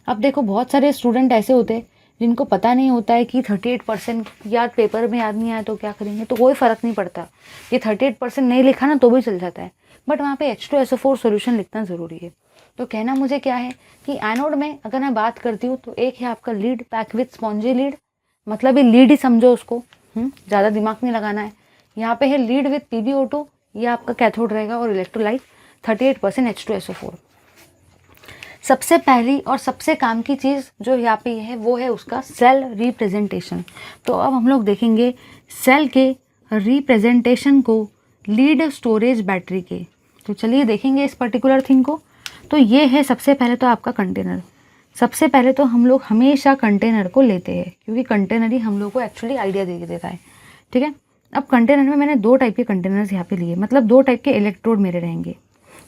अब देखो बहुत सारे स्टूडेंट ऐसे होते हैं जिनको पता नहीं होता है कि 38% याद पेपर में याद नहीं आया तो क्या करेंगे, तो कोई फ़र्क नहीं पड़ता। ये 38% नहीं लिखा ना तो भी चल जाता है, बट वहाँ पे H2SO4 सॉल्यूशन लिखना ज़रूरी है। तो कहना मुझे क्या है कि एनोड में अगर मैं बात करती हूँ तो एक है आपका lead pack with spongy lead, मतलब ये लीड ही समझो उसको, ज़्यादा दिमाग नहीं लगाना है। यहाँ पे है लीड विथ PbO2, ये आपका कैथोड रहेगा, और इलेक्ट्रोलाइट 38% H2SO4। सबसे पहली और सबसे काम की चीज़ जो यहाँ पे है वो है उसका सेल रिप्रेजेंटेशन। तो अब हम लोग देखेंगे सेल के रिप्रेजेंटेशन को लीड स्टोरेज बैटरी के। तो चलिए देखेंगे इस पर्टिकुलर थिंग को। तो ये है सबसे पहले तो आपका कंटेनर। सबसे पहले तो हम लोग हमेशा कंटेनर को लेते हैं क्योंकि कंटेनर ही हम लोग को एक्चुअली आइडिया दे देता है। ठीक है, अब कंटेनर में मैंने 2 टाइप के कंटेनर्स यहाँ पे लिए, मतलब 2 टाइप के इलेक्ट्रोड मेरे रहेंगे,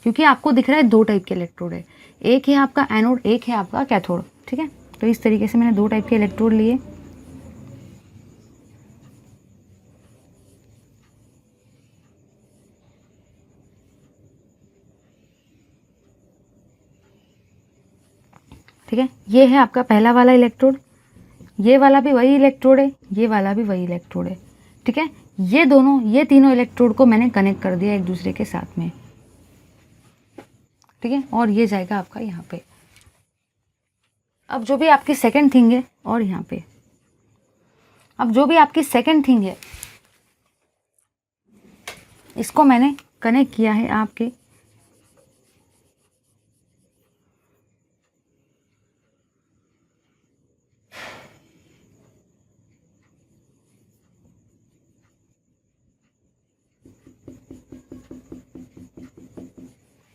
क्योंकि आपको दिख रहा है 2 टाइप के इलेक्ट्रोड है, एक है आपका एनोड, एक है आपका कैथोड। ठीक है, तो इस तरीके से मैंने 2 टाइप के इलेक्ट्रोड लिए। ठीक है, ये है आपका पहला वाला इलेक्ट्रोड, ये वाला भी वही इलेक्ट्रोड है, ये वाला भी वही इलेक्ट्रोड है। ठीक है, ये तीनों इलेक्ट्रोड को मैंने कनेक्ट कर दिया एक दूसरे के साथ में। ठीक है, और ये जाएगा आपका यहाँ पे। अब जो भी आपकी सेकंड थिंग है, और यहाँ पे अब जो भी आपकी सेकंड थिंग है इसको मैंने कनेक्ट किया है आपके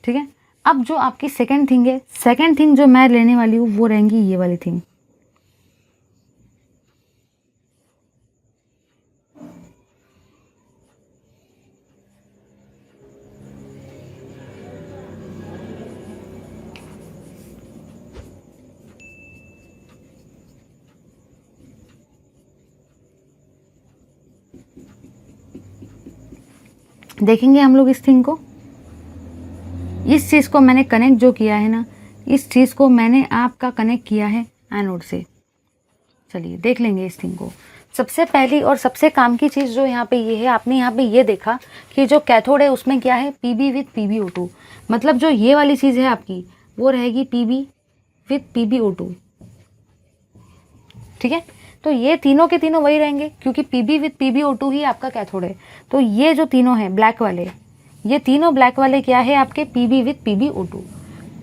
ठीक है। अब जो आपकी सेकंड थिंग है, सेकंड थिंग जो मैं लेने वाली हूँ वो रहेंगी ये वाली थिंग। देखेंगे हम लोग इस थिंग को, इस चीज़ को मैंने कनेक्ट जो किया है ना, इस चीज़ को मैंने आपका कनेक्ट किया है एनोड से। चलिए देख लेंगे इस थिंग को। सबसे पहली और सबसे काम की चीज़ जो यहाँ पे ये है, आपने यहाँ पे ये देखा कि जो कैथोड है उसमें क्या है, पीबी विथ PbO2, मतलब जो ये वाली चीज़ है आपकी वो रहेगी पीबी विथ PbO2। ठीक है, तो ये तीनों के तीनों वही रहेंगे क्योंकि पीबी विथ PbO2 ही आपका कैथोड है। तो ये जो तीनों हैं ब्लैक वाले, ये तीनों ब्लैक वाले क्या है आपके P B with PbO2।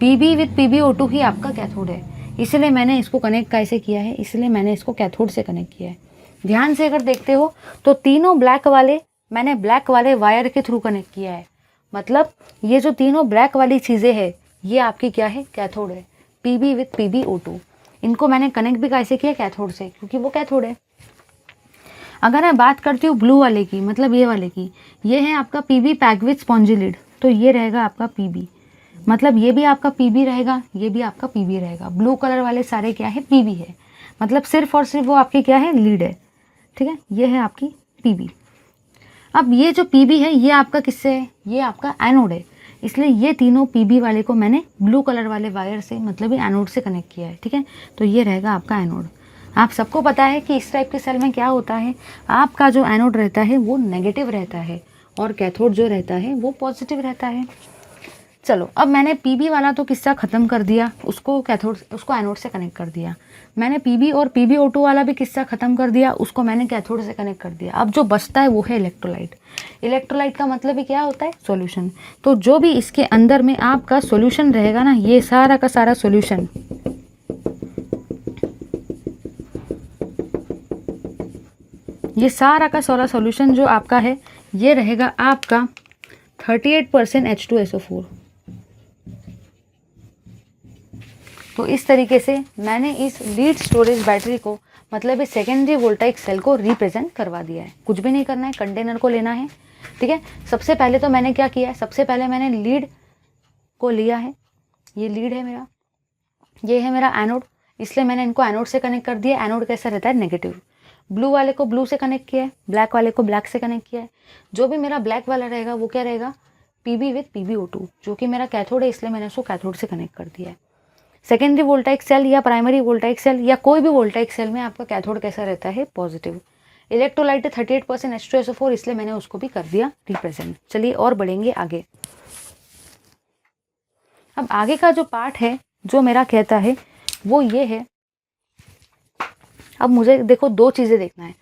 P B with PbO2 ही आपका कैथोड है, इसलिए मैंने इसको कनेक्ट कैसे किया है, इसलिए मैंने इसको कैथोड से कनेक्ट किया है। ध्यान से अगर देखते हो तो तीनों ब्लैक वाले मैंने ब्लैक वाले वायर के थ्रू कनेक्ट किया है, मतलब ये जो तीनों ब्लैक वाली चीज़ें हैं ये आपकी क्या है, कैथोड है, पीबी विथ PbO2। इनको मैंने कनेक्ट भी कैसे किया, कैथोड से, क्योंकि वो कैथोड है। अगर मैं बात करती हूँ ब्लू वाले की, मतलब ये वाले की, ये है आपका P B pack with spongy lead. तो ये रहेगा आपका पीबी, मतलब ये भी आपका पीबी रहेगा, ये भी आपका पीबी रहेगा। ब्लू कलर वाले सारे क्या है, पीबी है, मतलब सिर्फ और सिर्फ वो आपकी क्या है, लीड है, ठीक है। ये है आपकी पीबी। अब ये जो पीबी है ये आपका किससे है, ये आपका एनोड है, इसलिए ये तीनों पीबी वाले को मैंने ब्लू कलर वाले वायर से मतलब ये एनोड से कनेक्ट किया है, ठीक है। तो ये रहेगा आपका एनोड। आप सबको पता है कि इस टाइप के सेल में क्या होता है, आपका जो एनोड रहता है वो नेगेटिव रहता है और कैथोड जो रहता है वो पॉजिटिव रहता है। चलो, अब मैंने पीबी वाला तो किस्सा ख़त्म कर दिया, उसको एनोड से कनेक्ट कर दिया। मैंने पीबी और PbO2 वाला भी किस्सा ख़त्म कर दिया, उसको मैंने कैथोड से कनेक्ट कर दिया। अब जो बचता है वो है इलेक्ट्रोलाइट। इलेक्ट्रोलाइट का मतलब ही क्या होता है, सॉल्यूशन। तो जो भी इसके अंदर में आपका सॉल्यूशन रहेगा ना, ये सारा का सारा सॉल्यूशन, ये सारा का सारा सॉल्यूशन जो आपका है ये रहेगा आपका 38% H2SO4। तो इस तरीके से मैंने इस लीड स्टोरेज बैटरी को मतलब इस सेकेंडरी वोल्टाइक सेल को रिप्रेजेंट करवा दिया है। कुछ भी नहीं करना है, कंटेनर को लेना है, ठीक है। सबसे पहले तो मैंने क्या किया है, सबसे पहले मैंने लीड को लिया है, ये लीड है मेरा, ये है मेरा एनोड, इसलिए मैंने इनको एनोड से कनेक्ट कर दिया। एनोड कैसा रहता है, नेगेटिव। ब्लू वाले को ब्लू से कनेक्ट किया है, ब्लैक वाले को ब्लैक से कनेक्ट किया है। जो भी मेरा ब्लैक वाला रहेगा वो क्या रहेगा, पीबी विथ PbO2, जो कि मेरा कैथोड है, इसलिए मैंने उसको कैथोड से कनेक्ट कर दिया है। सेकेंडरी वोल्टाइक सेल या प्राइमरी वोल्टाइक सेल या कोई भी वोल्टाइक सेल में आपका कैथोड कैसा रहता है, पॉजिटिव। इलेक्ट्रोलाइट 38% H2SO4, इसलिए मैंने उसको भी कर दिया रिप्रेजेंट। चलिए और बढ़ेंगे आगे। अब आगे का जो पार्ट है जो मेरा कहता है वो ये है, अब मुझे देखो दो चीज़ें देखना है।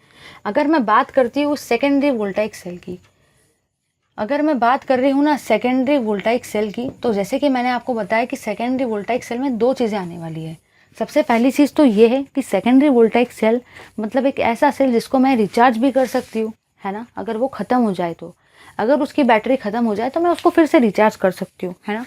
अगर मैं बात करती हूँ सेकेंडरी वोल्टाइक सेल की, अगर मैं बात कर रही हूँ ना सेकेंडरी वोल्टाइक सेल की, तो जैसे कि मैंने आपको बताया कि सेकेंडरी वोल्टाइक सेल में दो चीज़ें आने वाली है। सबसे पहली चीज़ तो ये है कि सेकेंडरी वोल्टाइक सेल मतलब एक ऐसा सेल जिसको मैं रिचार्ज भी कर सकती हूँ, है ना। अगर वो ख़त्म हो जाए तो, अगर उसकी बैटरी ख़त्म हो जाए तो मैं उसको फिर से रिचार्ज कर सकती हूँ, है ना।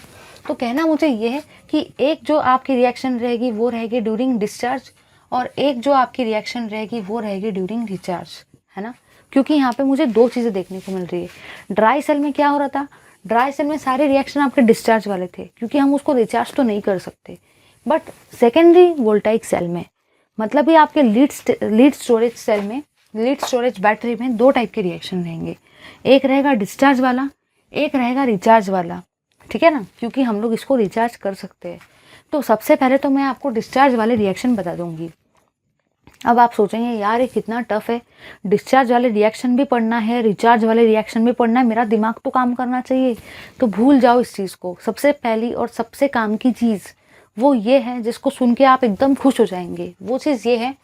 तो कहना मुझे ये है कि एक जो आपकी रिएक्शन रहेगी वो रहेगी ड्यूरिंग डिस्चार्ज, और एक जो आपकी रिएक्शन रहेगी वो रहेगी ड्यूरिंग रिचार्ज, है ना। क्योंकि यहाँ पे मुझे दो चीज़ें देखने को मिल रही है। ड्राई सेल में क्या हो रहा था, ड्राई सेल में सारे रिएक्शन आपके डिस्चार्ज वाले थे, क्योंकि हम उसको रिचार्ज तो नहीं कर सकते। बट सेकेंडरी वोल्टाइक सेल में मतलब ये आपके लीड स्टोरेज सेल में, लीड स्टोरेज बैटरी में दो टाइप के रिएक्शन रहेंगे। एक रहेगा डिस्चार्ज वाला, एक रहेगा रिचार्ज वाला, ठीक है ना, क्योंकि हम लोग इसको रिचार्ज कर सकते हैं। तो सबसे पहले तो मैं आपको डिस्चार्ज वाले रिएक्शन बता दूंगी। अब आप सोचेंगे यार ये कितना टफ है, डिस्चार्ज वाले रिएक्शन भी पढ़ना है, रिचार्ज वाले रिएक्शन भी पढ़ना है, मेरा दिमाग तो काम करना चाहिए। तो भूल जाओ इस चीज़ को। सबसे पहली और सबसे काम की चीज़ वो ये है जिसको सुन के आप एकदम खुश हो जाएंगे। वो चीज़ ये है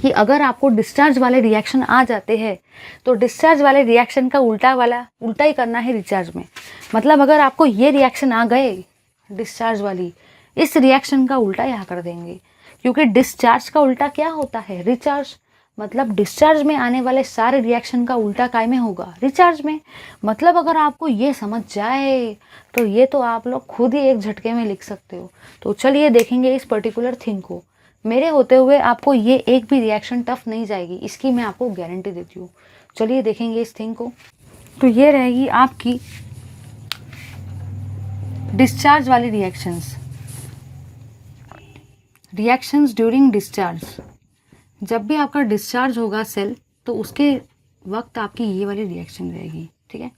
कि अगर आपको डिस्चार्ज वाले रिएक्शन आ जाते हैं तो डिस्चार्ज वाले रिएक्शन का उल्टा ही करना है रिचार्ज में। मतलब अगर आपको ये रिएक्शन आ गए डिस्चार्ज वाली, इस रिएक्शन का उल्टा यहाँ कर देंगे, क्योंकि डिस्चार्ज का उल्टा क्या होता है, रिचार्ज। मतलब डिस्चार्ज में आने वाले सारे रिएक्शन का उल्टा काय में होगा, रिचार्ज में। मतलब अगर आपको ये समझ जाए तो ये तो आप लोग खुद ही एक झटके में लिख सकते हो। तो चलिए देखेंगे इस पर्टिकुलर थिंग को। मेरे होते हुए आपको ये एक भी रिएक्शन टफ नहीं जाएगी, इसकी मैं आपको गारंटी देती हूँ। चलिए देखेंगे इस थिंग को। तो ये रहेगी आपकी डिस्चार्ज वाली रिएक्शंस ड्यूरिंग डिस्चार्ज। जब भी आपका डिस्चार्ज होगा सेल तो उसके वक्त आपकी ये वाली रिएक्शन रहेगी, ठीक है।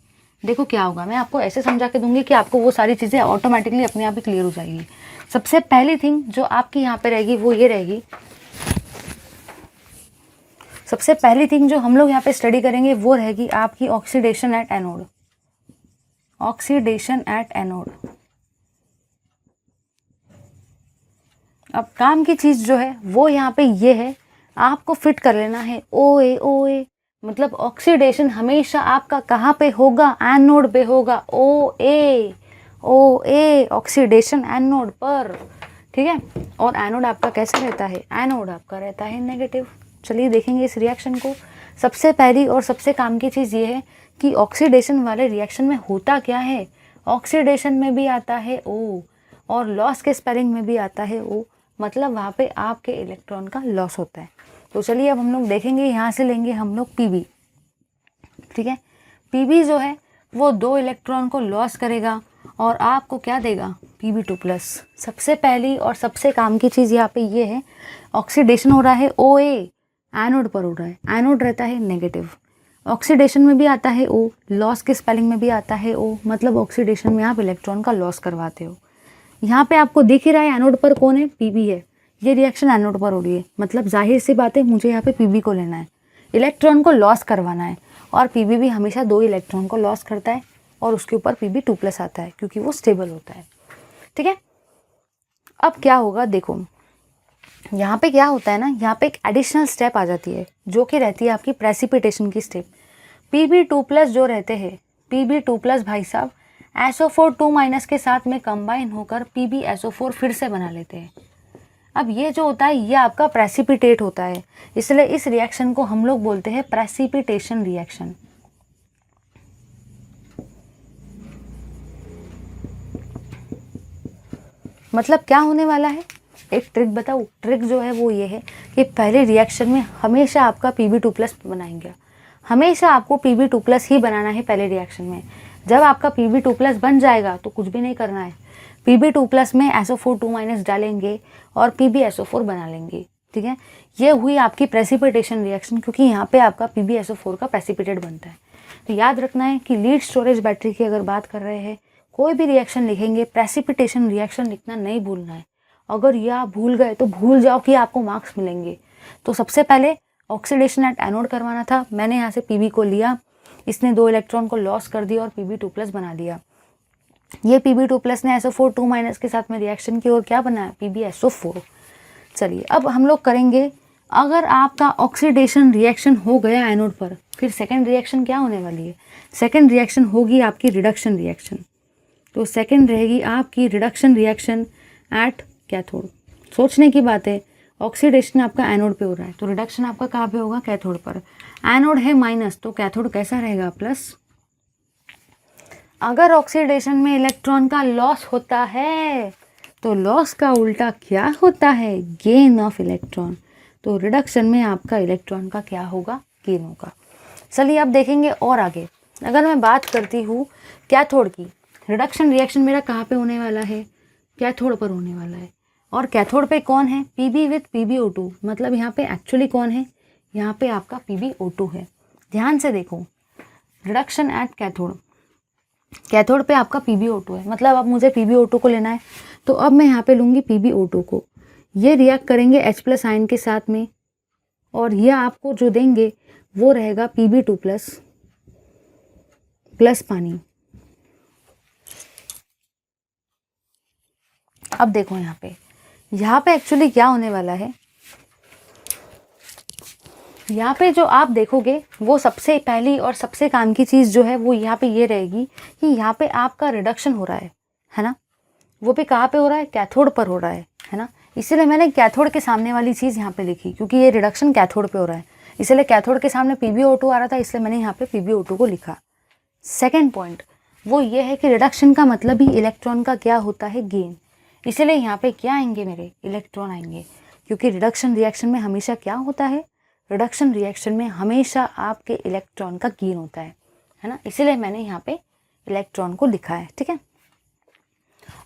देखो क्या होगा, मैं आपको ऐसे समझा के दूंगी कि आपको वो सारी चीज़ें ऑटोमेटिकली अपने आप ही क्लियर हो जाएगी। सबसे पहली थिंग जो आपकी यहाँ पे रहेगी वो ये रहेगी, सबसे पहली थिंग जो हम लोग यहाँ पे स्टडी करेंगे वो रहेगी आपकी oxidation at anode. Oxidation at anode. अब काम की चीज़ जो है वो यहाँ पे ये है, आपको फिट कर लेना है OA। मतलब ऑक्सीडेशन हमेशा आपका कहाँ पे होगा, एनोड पे होगा। OA ऑक्सीडेशन एनोड पर, ठीक है। और एनोड आपका कैसे रहता है, एनोड आपका रहता है नेगेटिव। चलिए देखेंगे इस रिएक्शन को। सबसे पहली और सबसे काम की चीज़ ये है कि ऑक्सीडेशन वाले रिएक्शन में होता क्या है, ऑक्सीडेशन में भी आता है O और लॉस के स्पेलिंग में भी आता है O। मतलब वहाँ पे आपके इलेक्ट्रॉन का लॉस होता है। तो चलिए अब हम लोग देखेंगे, यहाँ से लेंगे हम लोग PB, ठीक है। PB जो है वो 2 इलेक्ट्रॉन को लॉस करेगा और आपको क्या देगा, Pb2+। सबसे पहली और सबसे काम की चीज़ यहाँ पे ये है, ऑक्सीडेशन हो रहा है OA, एनोड पर हो रहा है, एनोड रहता है नेगेटिव। ऑक्सीडेशन में भी आता है O, लॉस के स्पेलिंग में भी आता है O, मतलब ऑक्सीडेशन में आप इलेक्ट्रॉन का लॉस करवाते हो। यहाँ पे आपको दिख ही रहा है एनोड पर कौन है, Pb है। ये रिएक्शन एनोड पर हो रही है, मतलब जाहिर सी बात है मुझे यहाँ पे Pb को लेना है, इलेक्ट्रॉन को लॉस करवाना है। और Pb भी हमेशा 2 इलेक्ट्रॉन को लॉस करता है और उसके ऊपर Pb2+ आता है क्योंकि वो स्टेबल होता है। ठीक है, अब क्या होगा देखो, यहाँ पे क्या होता है ना, यहाँ पे एक एडिशनल स्टेप आ जाती है जो कि रहती है आपकी प्रेसिपिटेशन की स्टेप। Pb2+ जो रहते हैं, Pb2+ भाई साहब SO4 2- के साथ में कंबाइन होकर PbSO4 फिर से बना लेते हैं। अब ये जो होता है ये आपका प्रेसिपिटेट होता है, इसलिए इस रिएक्शन को हम लोग बोलते हैं प्रेसिपिटेशन रिएक्शन। मतलब क्या होने वाला है, एक ट्रिक बताऊँ, ट्रिक जो है वो ये है कि पहले रिएक्शन में हमेशा आपका Pb2+ बनाएंगे, हमेशा आपको Pb2+ ही बनाना है पहले रिएक्शन में। जब आपका Pb2+ बन जाएगा तो कुछ भी नहीं करना है, Pb2+ में SO4 2- डालेंगे और PbSO4 बना लेंगे। ठीक है, ये हुई आपकी प्रेसिपिटेशन रिएक्शन, क्योंकि यहाँ पे आपका PbSO4 का प्रेसिपिटेट बनता है। तो याद रखना है कि लीड स्टोरेज बैटरी की अगर बात कर रहे हैं, कोई भी रिएक्शन लिखेंगे प्रेसिपिटेशन रिएक्शन लिखना नहीं भूलना है। अगर ये आप भूल गए तो भूल जाओ कि आपको मार्क्स मिलेंगे। तो सबसे पहले ऑक्सीडेशन एट एनोड करवाना था, मैंने यहाँ से Pb को लिया, इसने 2 इलेक्ट्रॉन को लॉस कर दिया और Pb2+ बना दिया। ये Pb2+ ने SO4 2- के साथ में रिएक्शन की और क्या बनाया, PbSO4। चलिए अब हम लोग करेंगे, अगर आपका ऑक्सीडेशन रिएक्शन हो गया एनोड पर, फिर सेकेंड रिएक्शन क्या होने वाली है, सेकेंड रिएक्शन होगी आपकी रिडक्शन रिएक्शन। तो सेकेंड रहेगी आपकी रिडक्शन रिएक्शन एट कैथोड। सोचने की बात है, ऑक्सीडेशन आपका एनोड पे हो रहा है तो रिडक्शन आपका कहाँ पे होगा, कैथोड पर। एनोड है माइनस तो कैथोड कैसा रहेगा, प्लस। अगर ऑक्सीडेशन में इलेक्ट्रॉन का लॉस होता है तो लॉस का उल्टा क्या होता है, गेन ऑफ इलेक्ट्रॉन। तो रिडक्शन में आपका इलेक्ट्रॉन का क्या होगा, गेन होगा। चलिए अब देखेंगे और आगे। अगर मैं बात करती हूँ कैथोड की, रिडक्शन रिएक्शन मेरा कहाँ पे होने वाला है, कैथोड पर होने वाला है। और कैथोड पे कौन है, Pb विथ PbO2, मतलब यहाँ पे एक्चुअली कौन है, यहाँ पे आपका PbO2 है। ध्यान से देखो, रिडक्शन एट कैथोड, कैथोड पे आपका PbO2 है, मतलब अब मुझे PbO2 को लेना है, तो अब मैं यहाँ पे लूँगी PbO2 को। ये रिएक्ट करेंगे H+ आयन के साथ में और ये आपको जो देंगे वो रहेगा Pb2+ प्लस पानी। अब देखो यहाँ पे एक्चुअली क्या होने वाला है, यहाँ पे जो आप देखोगे वो सबसे पहली और सबसे काम की चीज़ जो है वो यहाँ पे ये रहेगी कि यहाँ पे आपका रिडक्शन हो रहा है ना, वो भी कहाँ पे हो रहा है, कैथोड पर हो रहा है ना। इसीलिए मैंने कैथोड के सामने वाली चीज़ यहाँ पे लिखी, क्योंकि ये रिडक्शन कैथोड पे हो रहा है, इसलिए कैथोड के सामने PbO2 आ रहा था, इसलिए मैंने यहाँ पे PbO2 को लिखा। सेकेंड पॉइंट वो ये है कि रिडक्शन का मतलब ही इलेक्ट्रॉन का क्या होता है, गेन। इसीलिए यहाँ पे क्या आएंगे, मेरे इलेक्ट्रॉन आएंगे, क्योंकि रिडक्शन रिएक्शन में हमेशा क्या होता है, रिडक्शन रिएक्शन में हमेशा आपके इलेक्ट्रॉन का गेन होता है ना। इसीलिए मैंने यहाँ पे इलेक्ट्रॉन को लिखा है। ठीक है,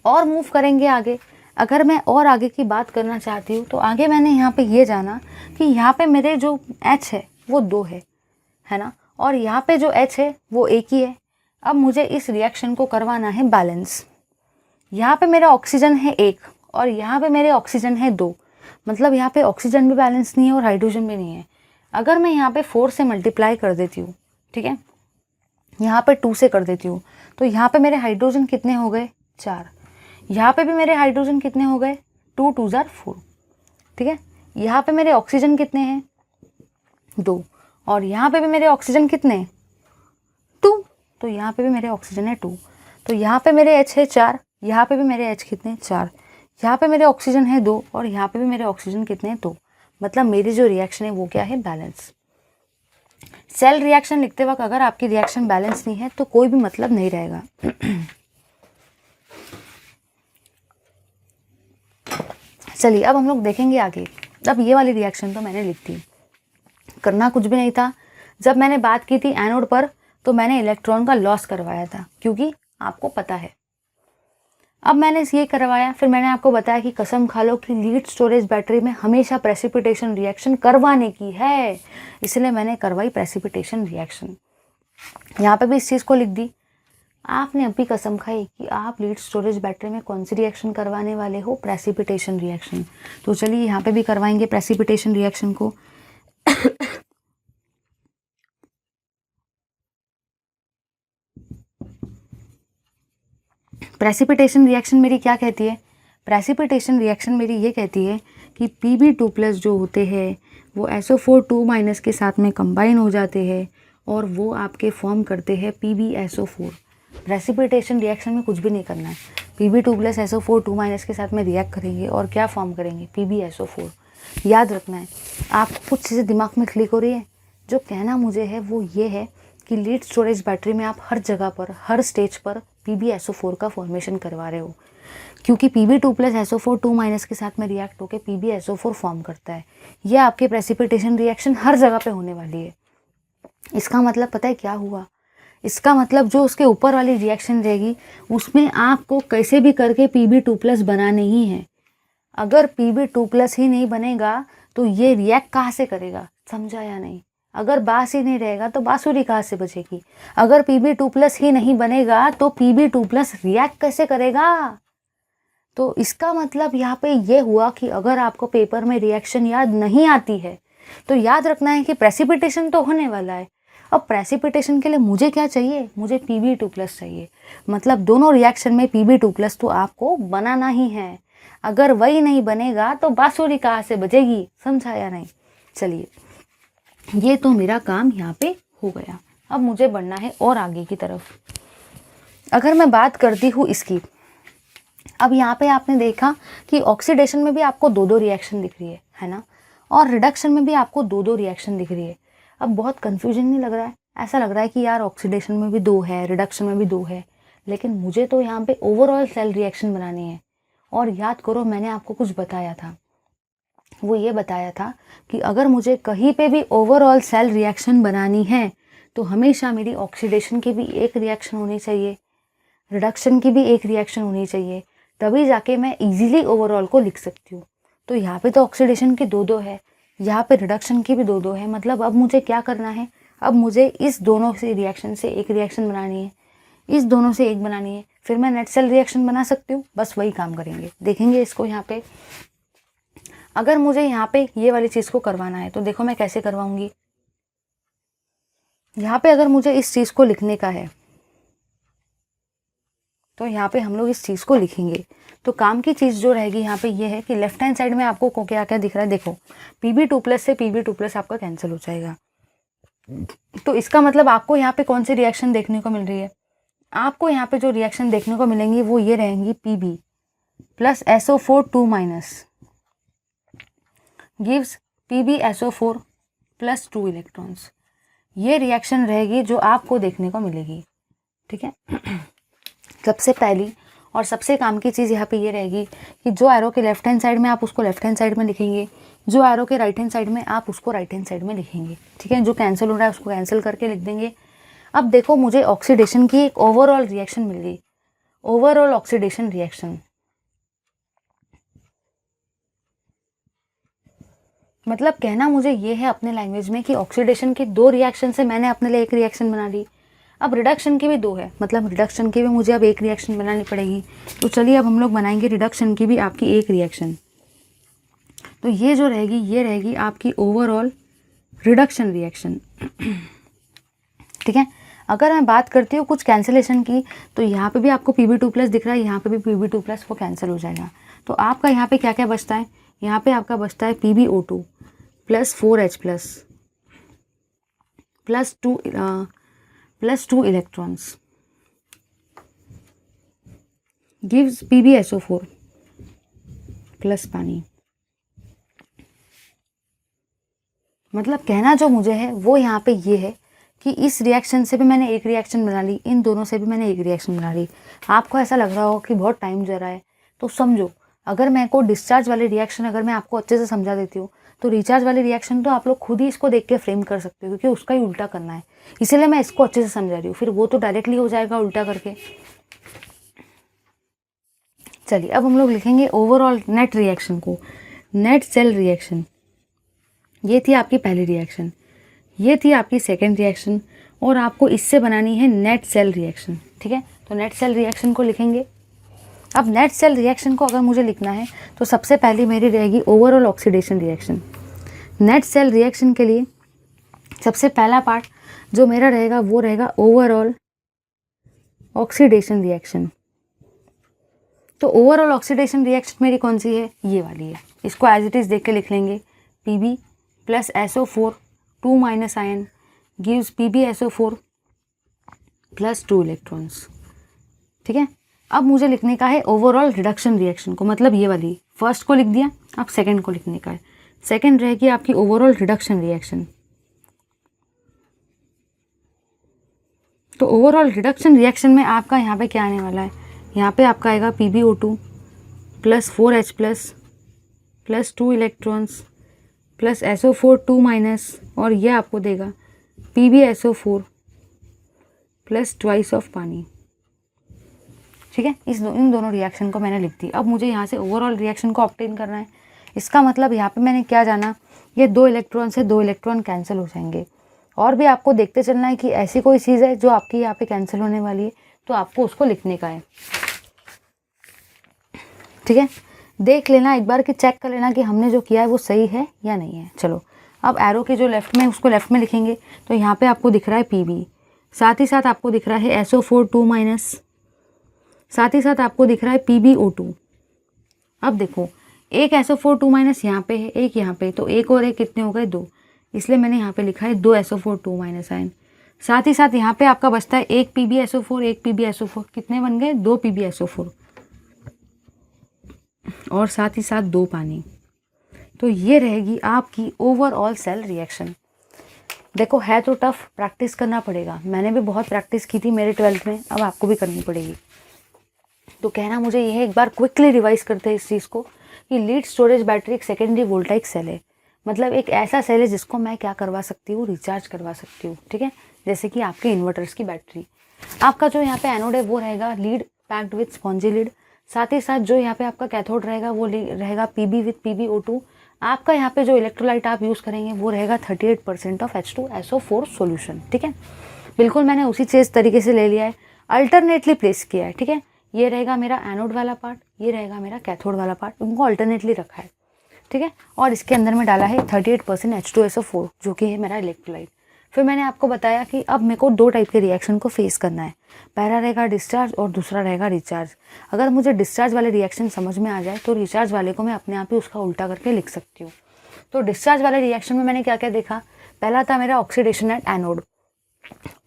और मूव करेंगे आगे। अगर मैं और आगे की बात करना चाहती हूँ तो आगे मैंने यहाँ पे ये जाना कि यहाँ पे मेरे जो H है वो 2 है ना, और यहाँ पे जो H है वो 1 ही है। अब मुझे इस रिएक्शन को करवाना है बैलेंस। यहाँ पे मेरा ऑक्सीजन है 1 और यहाँ पे मेरे ऑक्सीजन है 2, मतलब यहाँ पे ऑक्सीजन भी बैलेंस नहीं है और हाइड्रोजन भी नहीं है। अगर मैं यहाँ पे 4 से मल्टीप्लाई कर देती हूँ, ठीक है, यहाँ पे 2 से कर देती हूँ, तो यहाँ पे मेरे हाइड्रोजन कितने हो गए, 4। यहाँ पे भी मेरे हाइड्रोजन कितने हो गए, 2 2 4 4। ठीक है, यहाँ पे मेरे ऑक्सीजन कितने हैं, 2, और यहाँ पे भी मेरे ऑक्सीजन कितने, 2, तो यहाँ पे भी मेरे ऑक्सीजन है 2। तो यहाँ पे मेरे H है 4, यहाँ पे भी मेरे H कितने, 4, यहाँ पे मेरे ऑक्सीजन है 2 और यहाँ पे भी मेरे ऑक्सीजन कितने हैं, 2। मतलब मेरी जो रिएक्शन है वो क्या है, बैलेंस। सेल रिएक्शन लिखते वक्त अगर आपकी रिएक्शन बैलेंस नहीं है तो कोई भी मतलब नहीं रहेगा। चलिए अब हम लोग देखेंगे आगे। अब ये वाली रिएक्शन तो मैंने लिख दी, करना कुछ भी नहीं था। जब मैंने बात की थी एनोड पर तो मैंने इलेक्ट्रॉन का लॉस करवाया था, क्योंकि आपको पता है। अब मैंने ये करवाया, फिर मैंने आपको बताया कि कसम खा लो कि लीड स्टोरेज बैटरी में हमेशा प्रेसिपिटेशन रिएक्शन करवाने की है, इसलिए मैंने करवाई प्रेसिपिटेशन रिएक्शन। यहाँ पे भी इस चीज़ को लिख दी। आपने अभी कसम खाई कि आप लीड स्टोरेज बैटरी में कौन सी रिएक्शन करवाने वाले हो, प्रेसिपिटेशन रिएक्शन। तो चलिए यहाँ पे भी करवाएंगे प्रेसिपिटेशन रिएक्शन को। प्रेसिपिटेशन रिएक्शन मेरी क्या कहती है? प्रेसिपिटेशन रिएक्शन मेरी ये कहती है कि Pb2+ जो होते हैं वो SO4 2- के साथ में कंबाइन हो जाते हैं और वो आपके फॉर्म करते हैं PbSO4। प्रेसिपिटेशन रिएक्शन में कुछ भी नहीं करना है, Pb2+ SO4 2- के साथ में रिएक्ट करेंगे और क्या फॉर्म करेंगे? PbSO4। याद रखना है, आपको कुछ चीज़ें दिमाग में क्लिक हो रही है। जो कहना मुझे है वो ये है कि लीड स्टोरेज बैटरी में आप हर जगह पर, हर स्टेज पर PbSO4 का फॉर्मेशन करवा रहे हो, क्योंकि Pb2+ SO4 2- के साथ में रिएक्ट होकर PbSO4 फॉर्म करता है। यह आपके प्रेसिपिटेशन रिएक्शन हर जगह पे होने वाली है। इसका मतलब पता है क्या हुआ? इसका मतलब जो उसके ऊपर वाली रिएक्शन रहेगी उसमें आपको कैसे भी करके Pb2+ बनाने ही है। अगर Pb2+ ही नहीं बनेगा तो ये रिएक्ट कहाँ से करेगा? समझा या नहीं? अगर बास ही नहीं रहेगा तो बांसुरी कहाँ से बजेगी? अगर Pb2+ ही नहीं बनेगा तो Pb2+ रिएक्ट कैसे करेगा? तो इसका मतलब यहाँ पे ये हुआ कि अगर आपको पेपर में रिएक्शन याद नहीं आती है तो याद रखना है कि प्रेसिपिटेशन तो होने वाला है। अब प्रेसिपिटेशन के लिए मुझे क्या चाहिए? मुझे Pb2+ चाहिए। मतलब दोनों रिएक्शन में Pb2+ तो आपको बनाना ही है। अगर वही नहीं बनेगा तो बांसुरी कहाँ से बजेगी? समझा या नहीं? चलिए, ये तो मेरा काम यहाँ पे हो गया। अब मुझे बढ़ना है और आगे की तरफ। अगर मैं बात करती हूँ इसकी, अब यहाँ पे आपने देखा कि ऑक्सीडेशन में भी आपको दो दो रिएक्शन दिख रही है ना, और रिडक्शन में भी आपको दो दो रिएक्शन दिख रही है। अब बहुत कन्फ्यूजन नहीं लग रहा है? ऐसा लग रहा है कि यार ऑक्सीडेशन में भी दो है, रिडक्शन में भी दो है, लेकिन मुझे तो यहाँ पे ओवरऑल सेल रिएक्शन बनानी है। और याद करो, मैंने आपको कुछ बताया था, वो ये बताया था कि अगर मुझे कहीं पे भी ओवरऑल सेल रिएक्शन बनानी है तो हमेशा मेरी ऑक्सीडेशन की भी एक रिएक्शन होनी चाहिए, रिडक्शन की भी एक रिएक्शन होनी चाहिए, तभी जाके मैं इजीली ओवरऑल को लिख सकती हूँ। तो यहाँ पे तो ऑक्सीडेशन की दो दो है, यहाँ पे रिडक्शन की भी दो दो है। मतलब अब मुझे क्या करना है? अब मुझे इस दोनों से रिएक्शन से एक रिएक्शन बनानी है, इस दोनों से एक बनानी है, फिर मैं नेट सेल रिएक्शन बना सकती हूँ। बस वही काम करेंगे, देखेंगे इसको यहाँ पे। अगर मुझे यहाँ पे ये वाली चीज़ को करवाना है तो देखो मैं कैसे करवाऊंगी। यहाँ पे अगर मुझे इस चीज़ को लिखने का है तो यहाँ पे हम लोग इस चीज़ को लिखेंगे। तो काम की चीज़ जो रहेगी यहाँ पे ये है कि लेफ्ट हैंड साइड में आपको क्या क्या दिख रहा है? देखो, Pb2+ से Pb2+ आपका कैंसिल हो जाएगा। तो इसका मतलब आपको यहाँ पे कौन सी रिएक्शन देखने को मिल रही है? आपको यहाँ पे जो रिएक्शन देखने को मिलेंगी वो ये रहेंगी, Pb plus SO4 2- gives PbSO4 plus 2 electrons. ये रिएक्शन रहेगी जो आपको देखने को मिलेगी, ठीक है। सबसे पहली और सबसे काम की चीज़ यहाँ पे ये रहेगी कि जो एरो के लेफ्ट हैंड साइड में आप उसको लेफ्ट हैंड साइड में लिखेंगे, जो एरो के राइट हैंड साइड में आप उसको राइट हैंड साइड में लिखेंगे, ठीक है। जो कैंसिल हो रहा है उसको कैंसिल करके लिख देंगे। अब देखो, मुझे ऑक्सीडेशन की एक ओवरऑल रिएक्शन मिल गई, ओवरऑल ऑक्सीडेशन रिएक्शन। मतलब कहना मुझे ये है अपने लैंग्वेज में कि ऑक्सीडेशन की दो रिएक्शन से मैंने अपने लिए एक रिएक्शन बना ली। अब रिडक्शन की भी दो है, मतलब रिडक्शन की भी मुझे अब एक रिएक्शन बनानी पड़ेगी। तो चलिए अब हम लोग बनाएंगे रिडक्शन की भी आपकी एक रिएक्शन। तो ये जो रहेगी ये रहेगी आपकी ओवरऑल रिडक्शन रिएक्शन, ठीक है। अगर मैं बात करती हूँ कुछ कैंसिलेशन की, तो यहाँ पे भी आपको Pb2+ दिख रहा है, यहाँ पे भी Pb2+ वो कैंसिल हो जाएगा। तो आपका यहाँ पे क्या क्या बचता है? यहाँ पे आपका बचता है PbO2 plus 4H plus 2 electrons gives PbSO4 plus पानी। मतलब कहना जो मुझे है वो यहाँ पे ये है कि इस रिएक्शन से भी मैंने एक रिएक्शन बना ली, इन दोनों से भी मैंने एक रिएक्शन बना ली। आपको ऐसा लग रहा हो कि बहुत टाइम जा रहा है, तो समझो, अगर मैं को डिस्चार्ज वाली रिएक्शन अगर मैं आपको अच्छे से समझा देती हूँ तो रिचार्ज वाले रिएक्शन तो आप लोग खुद ही इसको देख के फ्रेम कर सकते हो, क्योंकि उसका ही उल्टा करना है, इसीलिए मैं इसको अच्छे से समझा रही हूँ, फिर वो तो डायरेक्टली हो जाएगा उल्टा करके। चलिए अब हम लोग लिखेंगे ओवरऑल नेट रिएक्शन को। नेट सेल रिएक्शन, ये थी आपकी पहली रिएक्शन, ये थी आपकी सेकेंड रिएक्शन, और आपको इससे बनानी है नेट सेल रिएक्शन। ठीक है, तो नेट सेल रिएक्शन को लिखेंगे। अब नेट सेल रिएक्शन को अगर मुझे लिखना है तो सबसे पहली मेरी रहेगी overall oxidation reaction. Net cell reaction के लिए सबसे पहला पार्ट जो मेरा रहेगा वो रहेगा ओवरऑल ऑक्सीडेशन रिएक्शन। तो ओवरऑल ऑक्सीडेशन रिएक्शन मेरी कौन सी है, ये वाली है। इसको एज इट इज़ देख के लिख लेंगे, Pb plus SO4 2 minus ion gives PbSO4 plus 2 electrons. ठीक है, अब मुझे लिखने का है ओवरऑल रिडक्शन रिएक्शन को, मतलब ये वाली। फर्स्ट को लिख दिया, अब सेकंड को लिखने का है। सेकंड रहेगी आपकी ओवरऑल रिडक्शन रिएक्शन। तो ओवरऑल रिडक्शन रिएक्शन में आपका यहाँ पे क्या आने वाला है, यहाँ पे आपका आएगा PbO2 plus 4H plus 2 electrons plus SO4 2 minus, और ये आपको देगा PbSO4 प्लस ट्वाइस ऑफ पानी। ठीक है, इन दोनों रिएक्शन को मैंने लिख दी। अब मुझे यहाँ से ओवरऑल रिएक्शन को ऑब्टेन करना है। इसका मतलब यहाँ पे मैंने क्या जाना, ये 2 इलेक्ट्रॉन से 2 इलेक्ट्रॉन कैंसिल हो जाएंगे। और भी आपको देखते चलना है कि ऐसी कोई चीज़ है जो आपकी यहाँ पे कैंसिल होने वाली है, तो आपको उसको लिखने का है। ठीक है, देख लेना एक बार कि चेक कर लेना कि हमने जो किया है वो सही है या नहीं है। चलो अब एरो के जो लेफ्ट में, उसको लेफ्ट में लिखेंगे। तो यहाँ पे आपको दिख रहा है Pb, साथ ही साथ आपको दिख रहा है SO4 2 माइनस, साथ ही साथ आपको दिख रहा है PbO2। अब देखो, एक SO4 2 माइनस यहाँ पे है, एक यहाँ पे, तो एक और एक कितने हो गए, 2, इसलिए मैंने यहाँ पे लिखा है 2 SO4 2 माइनस आयन। साथ ही साथ यहाँ पे आपका बचता है एक PbSO4, एक PbSO4, कितने बन गए, 2 PbSO4, और साथ ही साथ 2 पानी। तो ये रहेगी आपकी ओवरऑल सेल रिएक्शन। देखो है तो टफ, प्रैक्टिस करना पड़ेगा। मैंने भी बहुत प्रैक्टिस की थी मेरे 12th में, अब आपको भी करनी पड़ेगी। तो कहना मुझे ये है, एक बार क्विकली रिवाइज करते हैं इस चीज़ को, कि लीड स्टोरेज बैटरी एक सेकेंडरी वोल्टाइक सेल है। मतलब एक ऐसा सेल है जिसको मैं क्या करवा सकती हूँ, रिचार्ज करवा सकती हूँ। ठीक है, जैसे कि आपके इन्वर्टर्स की बैटरी। आपका जो यहाँ पे एनोड है वो रहेगा lead packed with spongy lead. साथ ही साथ जो यहाँ पे आपका कैथोड रहेगा वो रहेगा Pb विथ PbO2। आपका यहाँ पे जो इलेक्ट्रोलाइट आप यूज़ करेंगे वो रहेगा 38% ऑफ H2SO4 सॉल्यूशन। ठीक है, बिल्कुल मैंने उसी चीज़ तरीके से ले लिया है, अल्टरनेटली प्लेस किया है। ठीक है, ये रहेगा मेरा एनोड वाला पार्ट, ये रहेगा मेरा कैथोड वाला पार्ट, उनको अल्टरनेटली रखा है। ठीक है, और इसके अंदर में डाला है 38% H2SO4 जो कि है मेरा इलेक्ट्रोलाइट। फिर मैंने आपको बताया कि अब मेरे को 2 टाइप के रिएक्शन को फेस करना है, पहला रहेगा डिस्चार्ज और दूसरा रहेगा रिचार्ज। अगर मुझे डिस्चार्ज वाले रिएक्शन समझ में आ जाए तो रिचार्ज वाले को मैं अपने आप ही उसका उल्टा करके लिख सकती हूँ। तो डिस्चार्ज वाले रिएक्शन में मैंने क्या क्या देखा, पहला था मेरा ऑक्सीडेशन एट एनोड।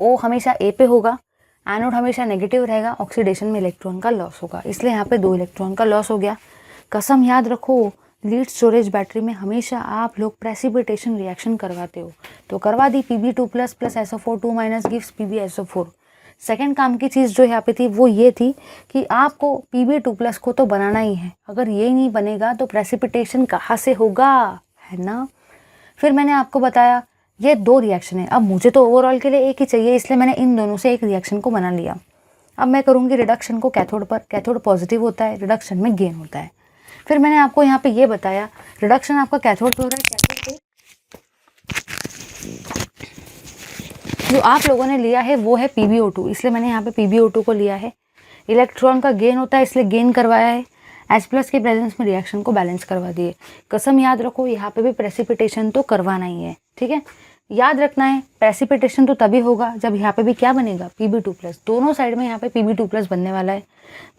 O हमेशा A पे होगा, एनोड हमेशा नेगेटिव रहेगा, ऑक्सीडेशन में इलेक्ट्रॉन का लॉस होगा, इसलिए यहाँ पे 2 इलेक्ट्रॉन का लॉस हो गया। कसम याद रखो, लीड स्टोरेज बैटरी में हमेशा आप लोग प्रेसिपिटेशन रिएक्शन करवाते हो, तो करवा दी Pb2 plus SO4 2 minus gives PbSO4। Second काम की चीज़ जो यहाँ पे थी वो ये थी कि आपको Pb2 प्लस को तो बनाना ही है, अगर ये नहीं बनेगा तो प्रेसिपिटेशन कहाँ से होगा, है ना। फिर मैंने आपको बताया ये 2 रिएक्शन है, अब मुझे तो ओवरऑल के लिए एक ही चाहिए, इसलिए मैंने इन दोनों से एक रिएक्शन को बना लिया। अब मैं करूँगी रिडक्शन को कैथोड पर, कैथोड पॉजिटिव होता है, रिडक्शन में गेन होता है। फिर मैंने आपको यहाँ पे ये बताया रिडक्शन आपका कैथोड पे हो रहा है, कैथोड पे जो आप लोगों ने लिया है वो है PbO2, इसलिए मैंने यहाँ पे PbO2 को लिया है। इलेक्ट्रॉन का गेन होता है इसलिए गेन करवाया है, H+ के प्रेजेंस में रिएक्शन को बैलेंस करवा दिए। कसम याद रखो, यहाँ पे भी प्रेसिपिटेशन तो करवाना ही है। ठीक है, याद रखना है प्रेसिपिटेशन तो तभी होगा जब यहाँ पे भी क्या बनेगा, Pb2 प्लस। दोनों साइड में यहाँ पे Pb2 प्लस बनने वाला है,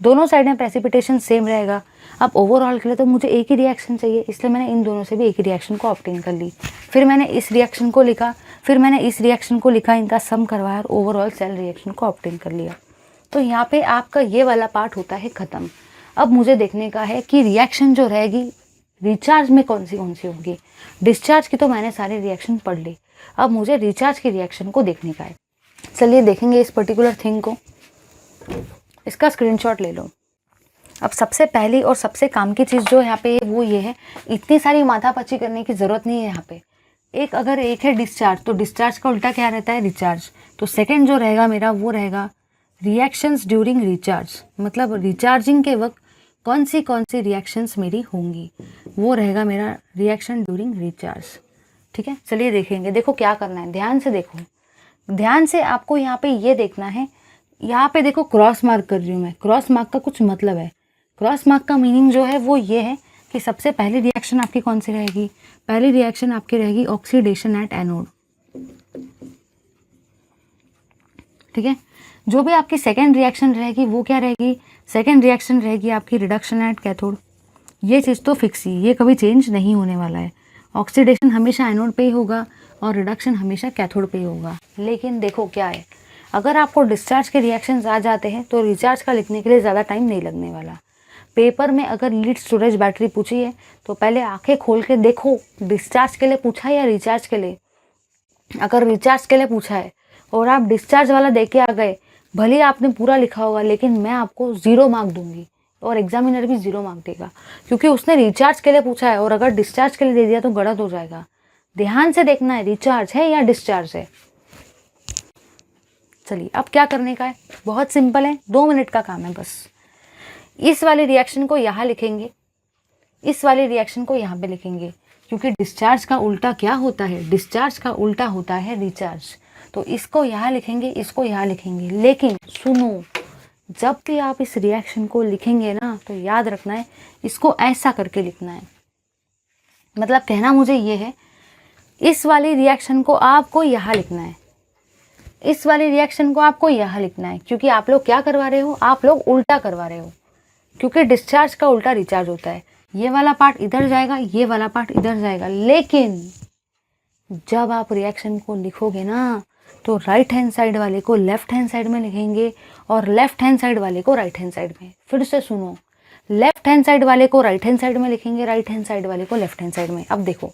दोनों साइड में प्रेसिपिटेशन सेम रहेगा। अब ओवरऑल के लिए तो मुझे एक ही रिएक्शन चाहिए, इसलिए मैंने इन दोनों से भी एक ही रिएक्शन को ऑब्टेन कर ली। फिर मैंने इस रिएक्शन को लिखा, फिर मैंने इस रिएक्शन को लिखा, इनका सम करवाया और ओवरऑल सेल रिएक्शन को ऑब्टेन कर लिया। तो यहाँ पे आपका ये वाला पार्ट होता है ख़त्म। अब मुझे देखने का है कि रिएक्शन जो रहेगी रिचार्ज में कौन सी होगी। डिस्चार्ज की तो मैंने सारे रिएक्शन पढ़ ली, अब मुझे रिचार्ज की रिएक्शन को देखने का है। चलिए देखेंगे इस पर्टिकुलर थिंग को, इसका स्क्रीनशॉट ले लो। अब सबसे पहली और सबसे काम की चीज़ जो यहाँ पे है वो ये है, इतनी सारी माथापच्ची करने की ज़रूरत नहीं है यहाँ पे। अगर एक है डिस्चार्ज, तो डिस्चार्ज का उल्टा क्या रहता है, रिचार्ज। तो सेकंड जो रहेगा मेरा वो रहेगा रिएक्शंस ड्यूरिंग रिचार्ज, मतलब रिचार्जिंग के वक्त कौन सी रिएक्शंस मेरी होंगी, वो रहेगा मेरा रिएक्शन ड्यूरिंग रिचार्ज। ठीक है, चलिए देखेंगे। देखो क्या करना है, ध्यान से देखो, ध्यान से आपको यहाँ पे ये देखना है। यहाँ पे देखो क्रॉस मार्क कर रही हूँ मैं। क्रॉस मार्क का कुछ मतलब है। क्रॉस मार्क का मीनिंग जो है वो ये है कि सबसे पहली रिएक्शन आपकी कौन सी रहेगी, पहली रिएक्शन आपकी रहेगी ऑक्सीडेशन एट एनोड। ठीक है, जो भी आपकी सेकेंड रिएक्शन रहेगी वो क्या रहेगी, सेकेंड रिएक्शन रहेगी आपकी रिडक्शन एट कैथोड। ये चीज़ तो फिक्स ही, ये कभी चेंज नहीं होने वाला है। ऑक्सीडेशन हमेशा एनोड पे ही होगा और रिडक्शन हमेशा कैथोड पे ही होगा। लेकिन देखो क्या है, अगर आपको डिस्चार्ज के रिएक्शंस आ जाते हैं तो रिचार्ज का लिखने के लिए ज़्यादा टाइम नहीं लगने वाला। पेपर में अगर लीड स्टोरेज बैटरी पूछी है तो पहले आंखें खोल के देखो डिस्चार्ज के लिए पूछा है या रिचार्ज के लिए। अगर रिचार्ज के लिए पूछा है और आप डिस्चार्ज वाला दे के आ गए, भले ही आपने पूरा लिखा होगा लेकिन मैं आपको 0 मार्क दूंगी और एग्जामिनर भी 0 मार्क देगा, क्योंकि उसने रिचार्ज के लिए पूछा है और अगर डिस्चार्ज के लिए दे दिया तो गलत हो जाएगा। ध्यान से देखना है रिचार्ज है या डिस्चार्ज है। चलिए अब क्या करने का है, बहुत सिंपल है, 2 मिनट का काम है बस। इस वाली रिएक्शन को यहाँ लिखेंगे, इस वाली रिएक्शन को यहाँ पे लिखेंगे, क्योंकि डिस्चार्ज का उल्टा क्या होता है, डिस्चार्ज का उल्टा होता है रिचार्ज। तो इसको यहाँ लिखेंगे, इसको यहाँ लिखेंगे। लेकिन सुनो, जब भी आप इस रिएक्शन को लिखेंगे ना तो याद रखना है इसको ऐसा करके लिखना है। मतलब कहना मुझे ये है, इस वाली रिएक्शन को आपको यहाँ लिखना है, इस वाली रिएक्शन को आपको यहाँ लिखना है, क्योंकि आप लोग क्या करवा रहे हो, आप लोग उल्टा करवा रहे हो, क्योंकि डिस्चार्ज का उल्टा रिचार्ज होता है। ये वाला पार्ट इधर जाएगा, ये वाला पार्ट इधर जाएगा। लेकिन जब आप रिएक्शन को लिखोगे ना तो राइट हैंड साइड वाले को लेफ्ट हैंड साइड में लिखेंगे और लेफ्ट हैंड साइड वाले को राइट हैंड साइड में। फिर से सुनो, लेफ्ट हैंड साइड वाले को राइट हैंड साइड में लिखेंगे, राइट हैंड साइड वाले को लेफ्ट हैंड साइड में। अब देखो,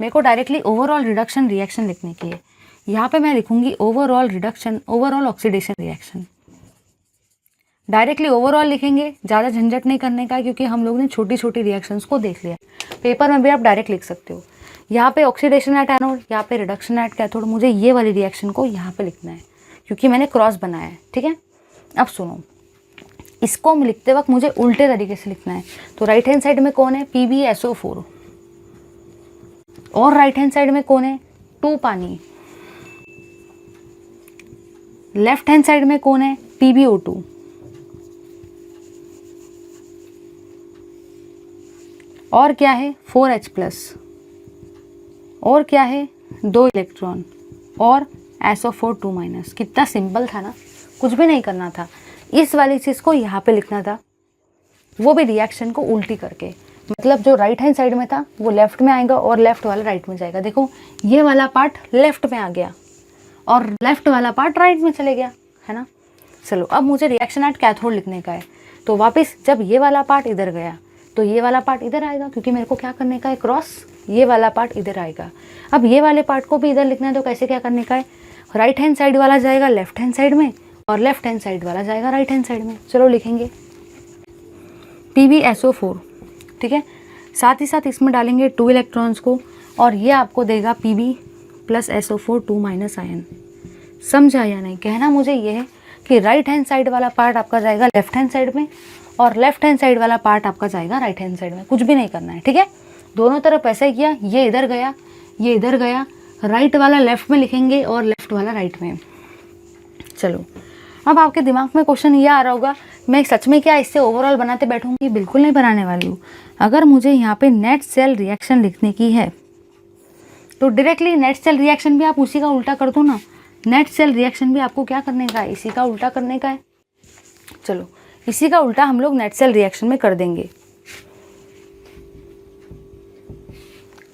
मेरे को डायरेक्टली ओवरऑल रिडक्शन रिएक्शन लिखने की है, यहाँ पे मैं लिखूंगी overall reduction, overall oxidation reaction. Directly overall लिखेंगे, ज़्यादा झंझट नहीं करने का, क्योंकि हम लोग ने छोटी छोटी रिएक्शंस को देख लिया। पेपर में भी आप डायरेक्ट लिख सकते हो, यहाँ पे ऑक्सीडेशन एट एनोड, यहाँ पे रिडक्शन एट कैथोड। मुझे ये वाली रिएक्शन को यहाँ पे लिखना है क्योंकि मैंने क्रॉस बनाया है। ठीक है, अब सुनो, इसको लिखते वक्त मुझे उल्टे तरीके से लिखना है। तो राइट हैंड साइड में कौन है, PbSO4, और राइट हैंड साइड में कौन है, 2 पानी। लेफ्ट हैंड साइड में कौन है, PbO2। और क्या है, 4H+, और क्या है, 2 इलेक्ट्रॉन, और SO4 2-। कितना सिंपल था ना, कुछ भी नहीं करना था। इस वाली चीज़ को यहाँ पे लिखना था, वो भी रिएक्शन को उल्टी करके। मतलब जो राइट हैंड साइड में था वो लेफ्ट में आएगा और लेफ्ट वाला राइट में जाएगा। देखो ये वाला पार्ट लेफ्ट में आ गया और लेफ्ट वाला पार्ट राइट में चले गया, है ना। चलो अब मुझे रिएक्शन एट कैथोड लिखने का है। तो वापस जब ये वाला पार्ट इधर गया तो ये वाला पार्ट इधर आएगा, क्योंकि मेरे को क्या करने का है, क्रॉस। ये वाला पार्ट इधर आएगा। अब ये वाले पार्ट को भी इधर लिखना है, तो कैसे क्या करने का है, राइट हैंड साइड वाला जाएगा लेफ्ट हैंड साइड में और लेफ्ट हैंड साइड वाला जाएगा राइट हैंड साइड में। चलो लिखेंगे PbSO4। ठीक है, साथ ही साथ इसमें डालेंगे 2 इलेक्ट्रॉन्स को और ये आपको देगा Pb+SO4 2- आयन। समझा या नहीं, कहना मुझे ये है कि राइट हैंड साइड वाला पार्ट आपका जाएगा लेफ्ट हैंड साइड में और लेफ्ट हैंड साइड वाला पार्ट आपका जाएगा राइट हैंड साइड में। कुछ भी नहीं करना है, ठीक है। दोनों तरफ ऐसा ही किया, ये इधर गया, ये इधर गया, राइट वाला लेफ्ट में लिखेंगे और लेफ्ट वाला राइट में। चलो अब आपके दिमाग में क्वेश्चन ये आ रहा होगा, मैं सच में क्या इससे ओवरऑल बनाते बैठूंगी? बिल्कुल नहीं बनाने वाली हूँ। अगर मुझे यहाँ पे नेट सेल रिएक्शन लिखने की है तो डायरेक्टली नेट सेल रिएक्शन भी आप उसी का उल्टा कर दो ना। नेट सेल रिएक्शन भी आपको क्या करने का है, इसी का उल्टा करने का है। चलो इसी का उल्टा हम लोग नेट सेल रिएक्शन में कर देंगे।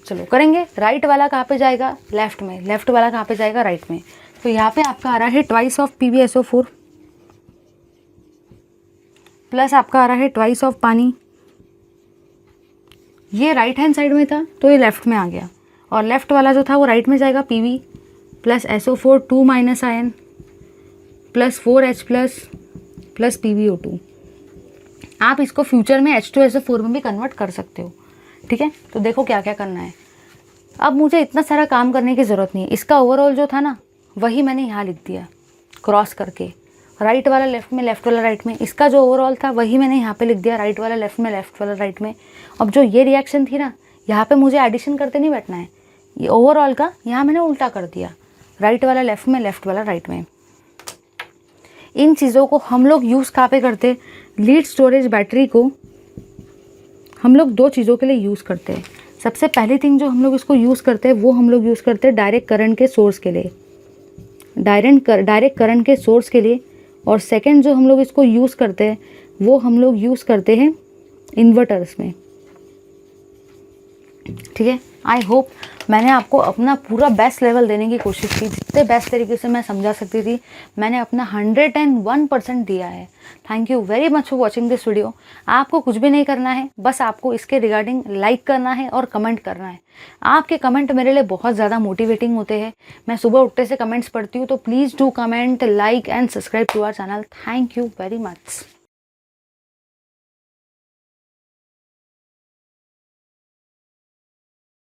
चलो करेंगे। राइट वाला कहाँ पे जाएगा, लेफ्ट में, लेफ्ट वाला कहाँ पे जाएगा, राइट में। तो यहाँ पे आपका आ रहा है ट्वाइस ऑफ PbSO4 प्लस आपका आ रहा है ट्वाइस ऑफ पानी। ये राइट हैंड साइड में था तो ये लेफ्ट में आ गया और लेफ्ट वाला जो था वो राइट में जाएगा, Pb+SO4 2- ion plus 4H+ plus PbO2। आप इसको फ्यूचर में H2SO4 में भी कन्वर्ट कर सकते हो, ठीक है। तो देखो क्या क्या करना है। अब मुझे इतना सारा काम करने की ज़रूरत नहीं है, इसका ओवरऑल जो था ना वही मैंने यहाँ लिख दिया क्रॉस करके, राइट वाला लेफ्ट में, लेफ्ट वाला राइट में। इसका जो ओवरऑल था वही मैंने यहाँ पे लिख दिया, राइट वाला लेफ्ट में, लेफ्ट वाला राइट में। अब जो ये रिएक्शन थी ना, यहाँ पे मुझे एडिशन करते नहीं बैठना है, ये ओवरऑल का यहाँ मैंने उल्टा कर दिया, राइट वाला लेफ्ट में, लेफ्ट वाला राइट में। इन चीज़ों को हम लोग यूज़ कहाँ पे करते, लीड स्टोरेज बैटरी को हम लोग 2 चीज़ों के लिए यूज़ करते हैं। सबसे पहली थिंग जो हम लोग इसको यूज़ करते हैं वो हम लोग यूज़ करते हैं डायरेक्ट करंट के सोर्स के लिए, डायरेक्ट करंट के सोर्स के लिए। और सेकंड जो हम लोग इसको यूज़ करते हैं वो हम लोग यूज़ करते हैं इन्वर्टर्स में, ठीक है। आई होप मैंने आपको अपना पूरा बेस्ट लेवल देने की कोशिश की, जितने बेस्ट तरीके से मैं समझा सकती थी मैंने अपना 101% दिया है। Thank you very much for watching this video. आपको कुछ भी नहीं करना है, बस आपको इसके रिगार्डिंग लाइक करना है और कमेंट करना है। आपके कमेंट मेरे लिए बहुत ज़्यादा मोटिवेटिंग होते हैं। मैं सुबह उठते से कमेंट्स पढ़ती हूँ, तो please do comment, like and subscribe to our channel. Thank you very much.